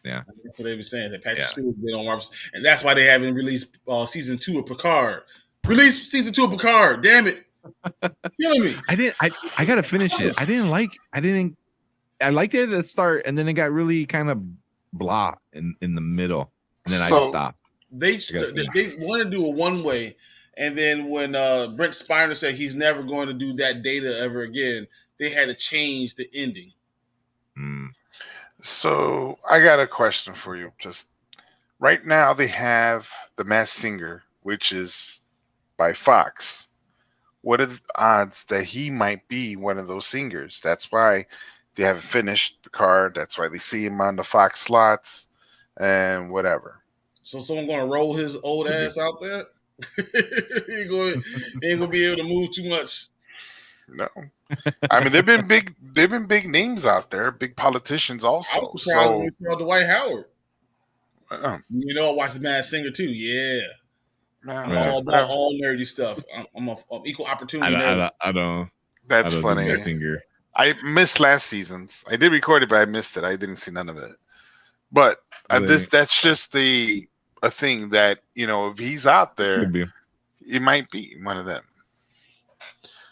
That's what they were saying. That Patrick Stewart been on Marvel, and that's why they haven't released season 2 of Picard. Release season 2 of Picard. Damn it. Killing me. I gotta finish it. I liked it at the start, and then it got really kind of blah in the middle, and then I just stopped. They want to do a one way, and then when Brent Spiner said he's never going to do that data ever again, they had to change the ending. So I got a question for you. Just right now, they have The Masked Singer, which is by Fox. What are the odds that he might be one of those singers? That's why they haven't finished Picard. That's why they see him on the Fox slots and whatever. So someone going to roll his old ass out there? he ain't gonna be able to move too much. No, I mean they've been big names out there, big politicians also. I was surprised when we saw Dwight Howard. I watched The Masked Singer too. Yeah. I'm all about all nerdy stuff. I'm equal opportunity. I don't. That's funny. I missed last season's. I did record it, but I missed it. I didn't see none of it. But that's just a thing that if he's out there, it might be one of them.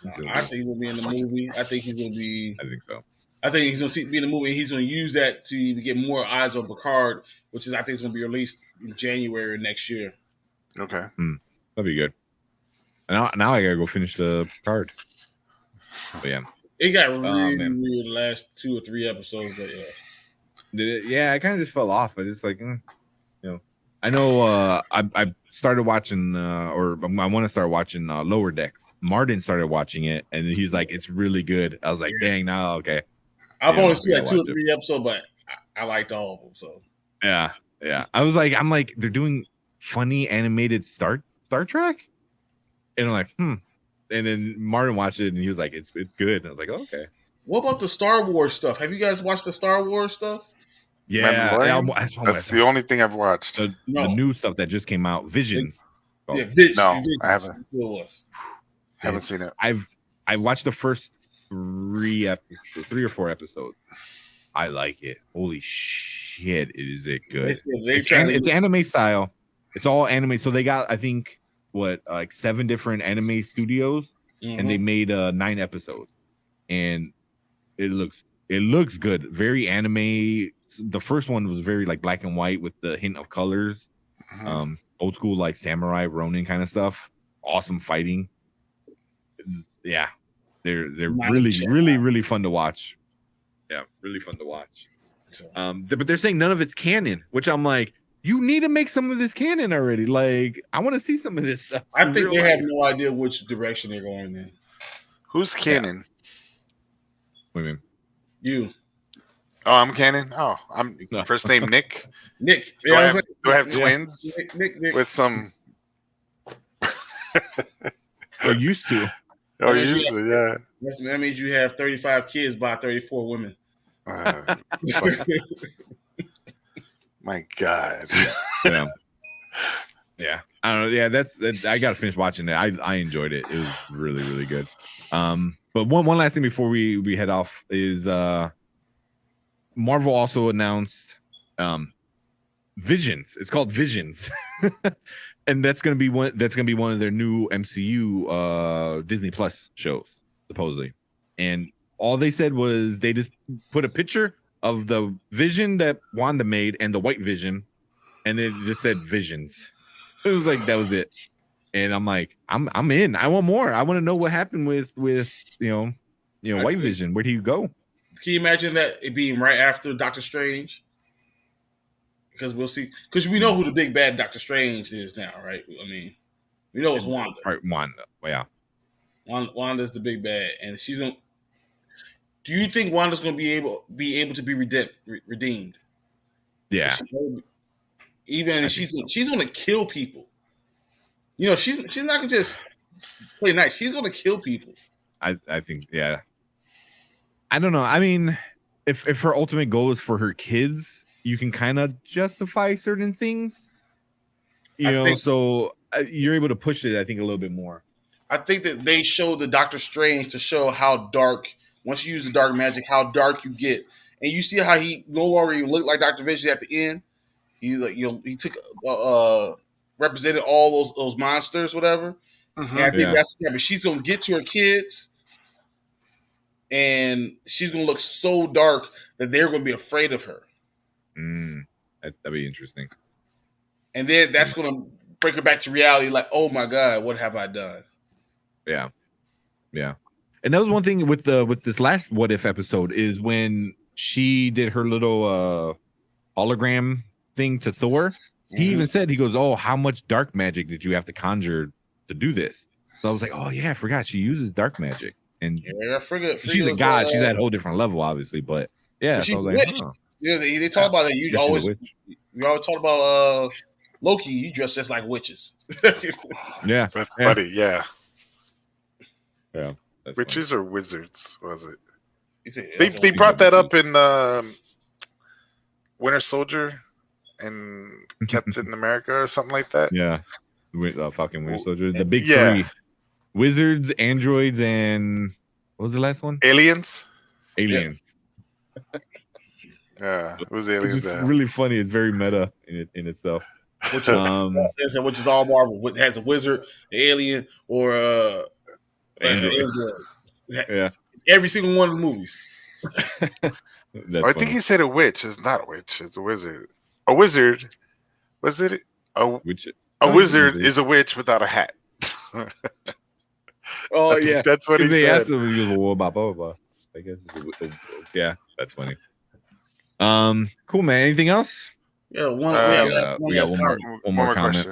I think he's gonna be in the movie. I think he's gonna be. I think so. I think he's gonna be in the movie. And he's gonna use that to get more eyes on Picard, which is I think is gonna be released in January next year. Okay, that'd be good. And now I gotta go finish the card. But yeah, it got really weird the last 2 or 3 episodes. But did it? Yeah, I kind of just fell off. I just like, I know. I started watching, or I want to start watching Lower Decks. Martin started watching it, and he's like, "It's really good." I was like, "Dang, now okay." I've only seen like 2 or 3 episodes, but I liked all of them. So yeah. I'm like, they're doing funny animated Star Trek, and I'm like, And then Martin watched it, and he was like, "It's good." And I was like, oh, "Okay." What about the Star Wars stuff? Have you guys watched the Star Wars stuff? Yeah, that's the only thing I've watched. The new stuff that just came out, Visions. Visions. No, I haven't. Haven't seen it. I watched the first 3 or 4 episodes. I like it. Holy shit, is it good? It's anime style. It's all anime. So they got, I think, like 7 different anime studios, and they made 9 episodes, and it looks good. Very anime. The first one was very like black and white with the hint of colors, old school like samurai Ronin kind of stuff. Awesome fighting. Yeah, they're really fun to watch. Yeah, really fun to watch. But they're saying none of it's canon, which I'm like, you need to make some of this canon already. Like, I want to see some of this stuff. I think they have no idea which direction they're going in. Who's canon? What do you mean? You. Oh, I'm canon. Oh, I'm first name Nick. Nick. Do I have twins? Nick. With some. Or used to. Oh, used to, yeah. That means you have 35 kids by 34 women. My God. Yeah. I don't know. Yeah, I gotta finish watching it. I enjoyed it. It was really, really good. But one last thing before we head off is Marvel also announced Visions. It's called Visions. And that's gonna be one of their new MCU Disney Plus shows, supposedly. And all they said was they just put a picture of the Vision that Wanda made and the White Vision, and it just said Visions. It was like that was it, and I'm like, I'm in. I want more. I want to know what happened with White Vision. Where do you go? Can you imagine that it being right after Doctor Strange? Because we'll see. Because we know who the big bad Doctor Strange is now, right? I mean, we know it's Wanda. Right, Wanda. Yeah. Wanda's the big bad, and she's gonna. Do you think Wanda's gonna be able to be redeemed? Yeah. She's gonna kill people. She's not gonna just play nice. She's gonna kill people. I think, yeah. I don't know. I mean, if her ultimate goal is for her kids, you can kind of justify certain things. So you're able to push it, I think, a little bit more. I think that they showed the Doctor Strange to show how dark, once you use the dark magic, how dark you get. And you see how he no longer even looked like Dr. Vision at the end. He took represented all those monsters, whatever. Mm-hmm. And I think that's the but she's gonna get to her kids, and she's gonna look so dark that they're gonna be afraid of her. That'd be interesting. And then that's gonna bring her back to reality, like, oh my God, what have I done? Yeah. And that was one thing with this last What If episode is when she did her little hologram thing to Thor. Mm-hmm. He even said, he goes, "Oh, how much dark magic did you have to conjure to do this?" So I was like, "Oh yeah, I forgot she uses dark magic." And I forgot. She's a god. She's at a whole different level, obviously. But yeah, she's a witch. Yeah, they talk about that. We always talk about Loki. You dress just like witches. Yeah, that's funny. Yeah. Witches funny. Or wizards, was it? They brought that up in Winter Soldier and Captain America or something like that. Yeah, fucking Winter Soldier. The big three: wizards, androids, and what was the last one? Aliens. Yeah, it was aliens. It's really funny. It's very meta in itself. Which is all Marvel. It has a wizard, an alien, or android. Yeah, every single one of the movies. I think he said a witch. It's not a witch. It's a wizard. A wizard. Was it a wizard is a witch without a hat. Oh yeah, that's what he said. Asked him, he goes, blah, blah, blah. I guess. Yeah, that's funny. Cool, man. Anything else? Yeah, we got one more comment.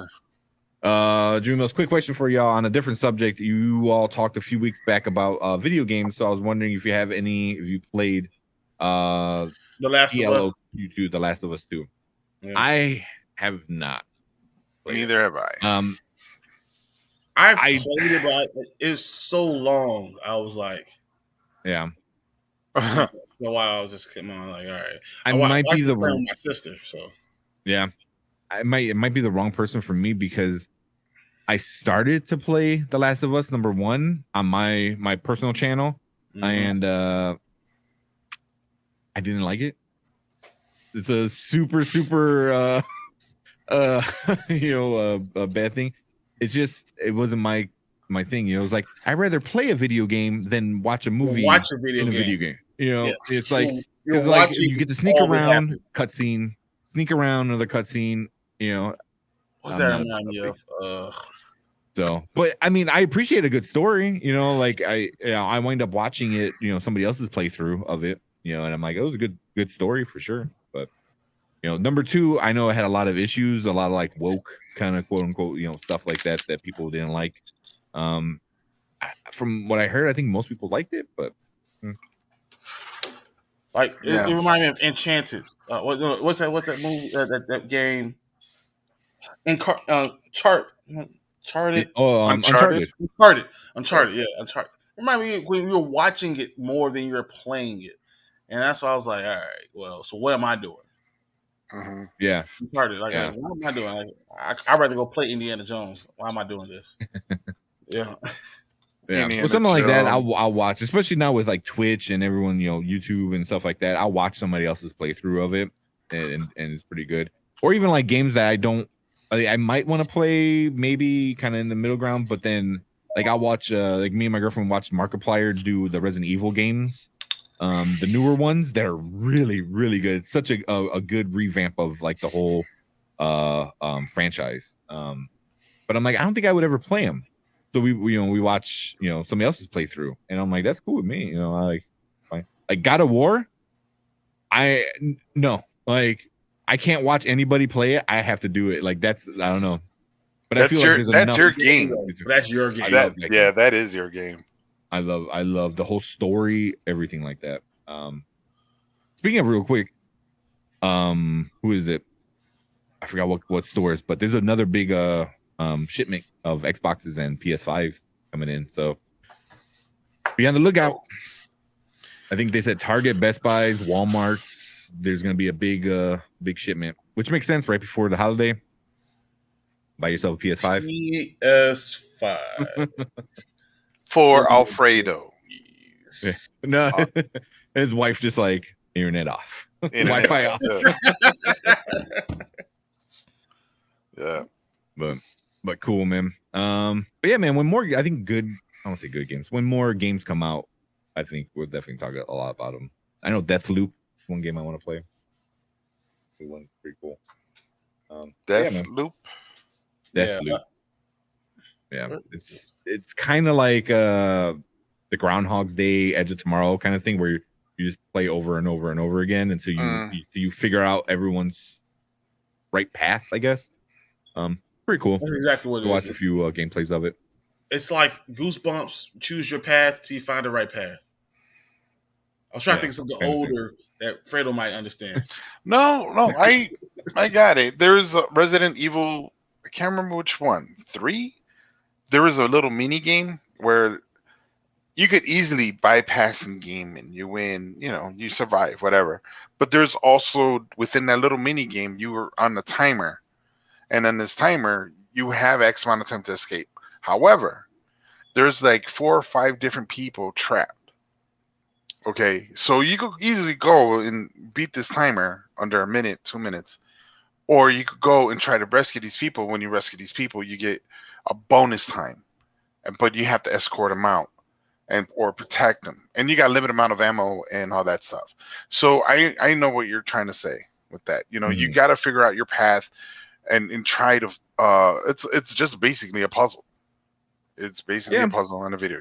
Dreamos, quick question for y'all on a different subject. You all talked a few weeks back about video games, so I was wondering if you played The Last of Us. The Last of Us 2. Yeah. I have not. Neither have I. I've played it, but it's so long. I was like, yeah. For a while, I was just coming on like, all right. I might be the wrong my sister. So yeah, it might be the wrong person for me because I started to play The Last of Us #1 on my personal channel, and I didn't like it. It's a super a bad thing. It wasn't my thing. It was like I'd rather play a video game than watch a movie. Watch a video game. It's like you get to sneak around, cutscene, sneak around another cutscene. What's that remind you of? So, but I mean, I appreciate a good story. I wind up watching it. Somebody else's playthrough of it. And I'm like, it was a good story for sure. But #2, I know it had a lot of issues, a lot of like woke kind of quote unquote stuff like that people didn't like. From what I heard, I think most people liked it, but it reminded me of Enchanted. What's that movie? That game? Uncharted. Uncharted. Yeah, Uncharted. Remind me when you're watching it more than you're playing it, and that's why I was like, all right, well, so what am I doing? Mm-hmm. Yeah, Uncharted. What am I doing? I'd rather go play Indiana Jones. Why am I doing this? Yeah. Well, something like that I'll watch, especially now with like Twitch and everyone, YouTube and stuff like that. I'll watch somebody else's playthrough of it, and it's pretty good. Or even like games that I might want to play, maybe kind of in the middle ground, but then like I'll watch like me and my girlfriend watched Markiplier do the Resident Evil games, The newer ones, they're really, really good. It's such a good revamp of like the whole franchise. But I'm like, I don't think I would ever play them. So we watch somebody else's playthrough, and I'm like, that's cool with me. I like fine. Like God of War. No, like I can't watch anybody play it. I have to do it. Like I don't know. But I feel like that's your game. That's your game. That is your game. I love the whole story, everything like that. Speaking of real quick, who is it? I forgot what stores, but there's another big shipment of Xboxes and PS5s coming in. So be on the lookout. I think they said Target, Best Buys, Walmart's. There's gonna be a big shipment, which makes sense right before the holiday. Buy yourself a PS5. PS5 for Alfredo. Yeah. No, his wife just like internet off, Wi-Fi off. Yeah, but cool, man. But yeah, man. When more, I think I don't say good games. When more games come out, I think we'll definitely talk a lot about them. I know Deathloop is one game I want to play. One's pretty cool. Deathloop. Deathloop. Yeah, it's kind of like the Groundhog's Day, Edge of Tomorrow kind of thing, where you just play over and over and over again until you figure out everyone's right path, I guess. Pretty cool. That's exactly what it is. Watch a few gameplays of it. It's like Goosebumps. Choose your path till you find the right path. I was trying to think of something older that Fredo might understand. No, I got it. There's a Resident Evil. I can't remember which one. 3. There was a little mini game where you could easily bypass the game and you win. You survive, whatever. But there's also within that little mini game, you were on the timer, and on this timer, you have X amount of time to escape. However, there's like 4 or 5 different people trapped. Okay, so you could easily go and beat this timer under a minute, 2 minutes, or you could go and try to rescue these people. When you rescue these people, you get a bonus time, but you have to escort them out or protect them, and you got a limited amount of ammo and all that stuff. So I know what you're trying to say with that. You got to figure out your path and try to. It's just basically a puzzle. It's basically a puzzle in a video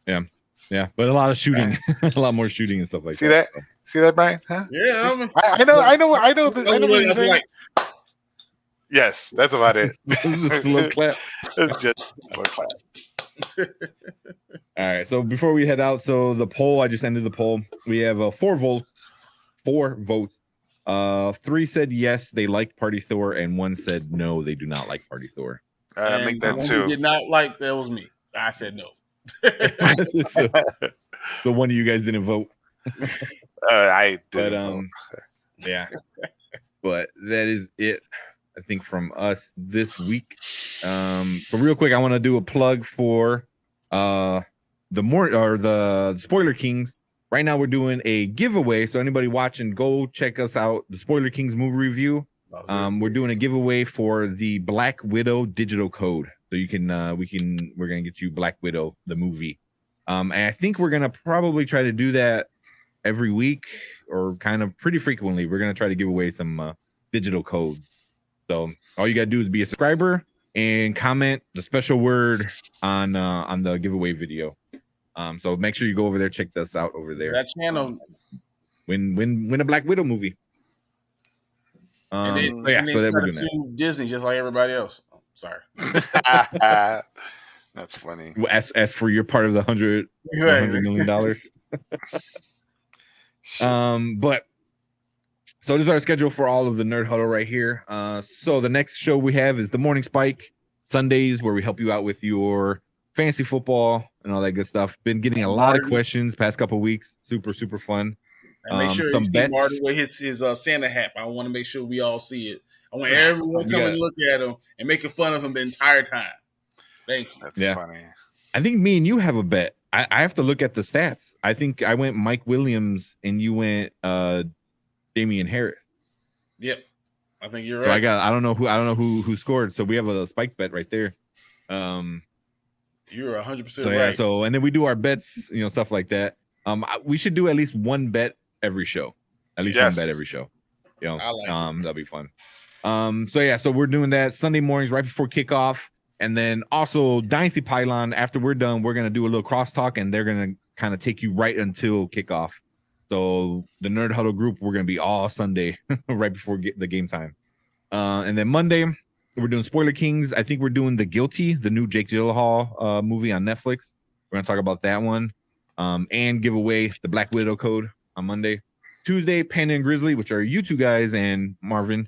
game. Yeah, but a lot of shooting, a lot more shooting and stuff like that. See that, Brian? Huh? Yeah, I know. I know what you're saying. Yes, that's about it. Slow clap. It's just a slow clap. All right. So before we head out, so the poll, I just ended the poll. We have 4 votes. 4 votes. 3 said yes, they liked Party Thor, and 1 said no, they do not like Party Thor. I make that too. Did not like that was me. I said no. So one of you guys didn't vote. I didn't vote. Yeah. But that is it, I think, from us this week. So real quick, I want to do a plug for the Spoiler Kings. Right now we're doing a giveaway. So anybody watching, go check us out. The Spoiler Kings movie review. We're doing a giveaway for the Black Widow digital code. So you can we're gonna get you Black Widow, the movie. And I think we're gonna probably try to do that every week or kind of pretty frequently. We're gonna try to give away some digital codes. So all you gotta do is be a subscriber and comment the special word on the giveaway video. So make sure you go over there, check us out over there. That channel. Mm. Win a Black Widow movie. So then try to sue Disney just like everybody else. Oh, sorry. That's funny. As for your part of the $100 million. But so this is our schedule for all of the Nerd Huddle right here. So the next show we have is the Morning Spike Sundays, where we help you out with your fantasy football and all that good stuff. Been getting a lot of questions past couple of weeks. Super fun. And make sure you see Martin with his Santa hat. I want to make sure we all see it. I want everyone come and look at him and making fun of him the entire time. Thank you. That's funny. I think me and you have a bet. I have to look at the stats. I think I went Mike Williams and you went Damian Harris. Yep. I think you're right. So I don't know who scored. So we have a spike bet right there. You're 100% right. Yeah, so and then we do our bets, stuff like that. We should do at least one bet every show. At least one bet every show. You know, I like that'll be fun. So we're doing that Sunday mornings right before kickoff, and then also Dynasty Pylon. After we're done, we're gonna do a little crosstalk, and they're gonna kind of take you right until kickoff. So the Nerd Huddle group, we're gonna be all Sunday right before the game time. And then Monday, we're doing Spoiler Kings. I think we're doing The Guilty, the new Jake Gyllenhaal movie on Netflix. We're gonna talk about that one, and give away the Black Widow code on Monday. Tuesday, Panda and Grizzly, which are you two guys and Marvin.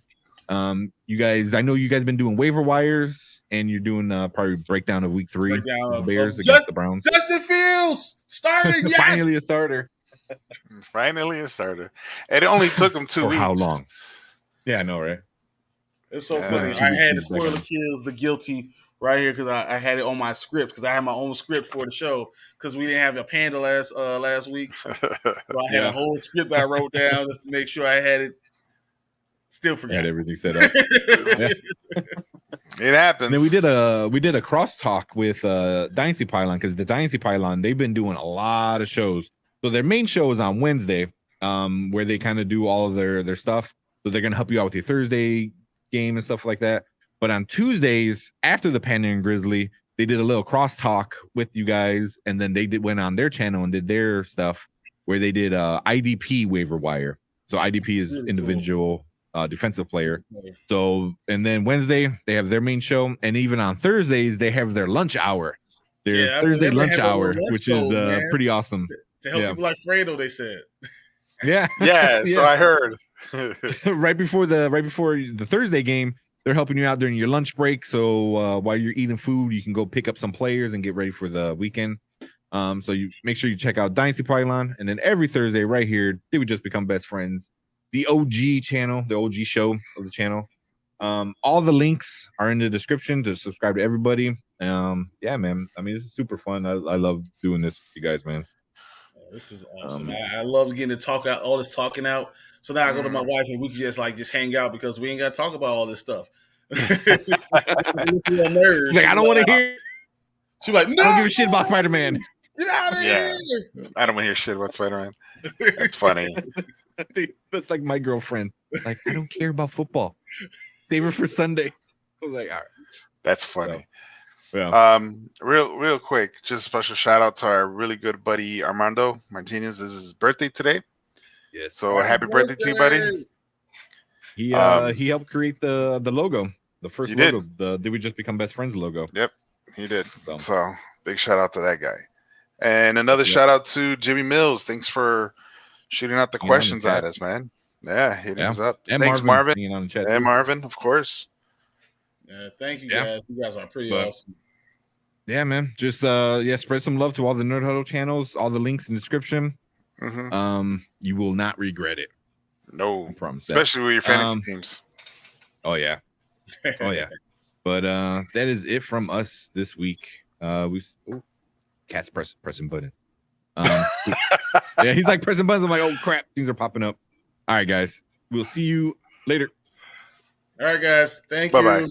You guys, I know you guys been doing waiver wires, and you're doing probably breakdown of week 3 of the Bears against the Browns. Justin Fields started. Yes! Finally a starter. Finally a starter. It only took him 2 weeks. How long? Yeah, I know, right? It's so funny. I had the Spoiler Kills, The Guilty right here because I had it on my script because I had my own script for the show because we didn't have a Panda last week. So I had a whole script I wrote down just to make sure I had it. Still forgot. Had everything set up. It happens. And then we did a crosstalk with Dynasty Pylon because the Dynasty Pylon, they've been doing a lot of shows. So their main show is on Wednesday, where they kind of do all of their stuff. So they're gonna help you out with your Thursday game and stuff like that. But on Tuesdays, after the Panda and Grizzly, they did a little crosstalk with you guys, and then they went on their channel and did their stuff where they did IDP waiver wire. So IDP is really individual defensive player. So, and then Wednesday they have their main show, and even on Thursdays they have their lunch hour, Thursday lunch hour, which is pretty awesome to help people like Fredo. They said, yeah. So I heard right before the Thursday game, they're helping you out during your lunch break. So while you're eating food, you can go pick up some players and get ready for the weekend. So you make sure you check out Dynasty Pylon, and then every Thursday right here, they would just become best friends. The OG channel, the OG show of the channel. All the links are in the description to subscribe to everybody. Yeah, man. I mean, this is super fun. I love doing this with you guys, man. This is awesome. I love getting to talk out all this talking out. So now I go to my wife and we can just hang out because we ain't got to talk about all this stuff. Like, I don't want to hear. She's like, no, I don't give a shit about Spider-Man. Get out of here. I don't want to hear shit about Spider-Man. That's funny. That's like my girlfriend. Like, I don't care about football. Save her for Sunday. I was like, all right. That's funny. So, yeah. Real quick, just a special shout out to our really good buddy Armando Martinez. This is his birthday today. Yes. So happy birthday to you, buddy. He helped create the logo, the first logo, the Did We Just Become Best Friends logo. Yep, he did. So big shout out to that guy. And another shout out to Jimmy Mills. Thanks for shooting out the questions at us, man. Yeah, hitting us up. And thanks, Marvin. Being on the chat and Marvin, of course. Thank you, guys. You guys are pretty awesome. Yeah, man. Just spread some love to all the Nerd Huddle channels. All the links in the description. Mm-hmm. You will not regret it. No, especially with your fantasy teams. Oh yeah, oh yeah. But that is it from us this week. Cat's pressing button. Yeah, he's like pressing buttons. I'm like, oh crap, things are popping up. All right, guys, we'll see you later. All right, guys, thank you. Bye-bye.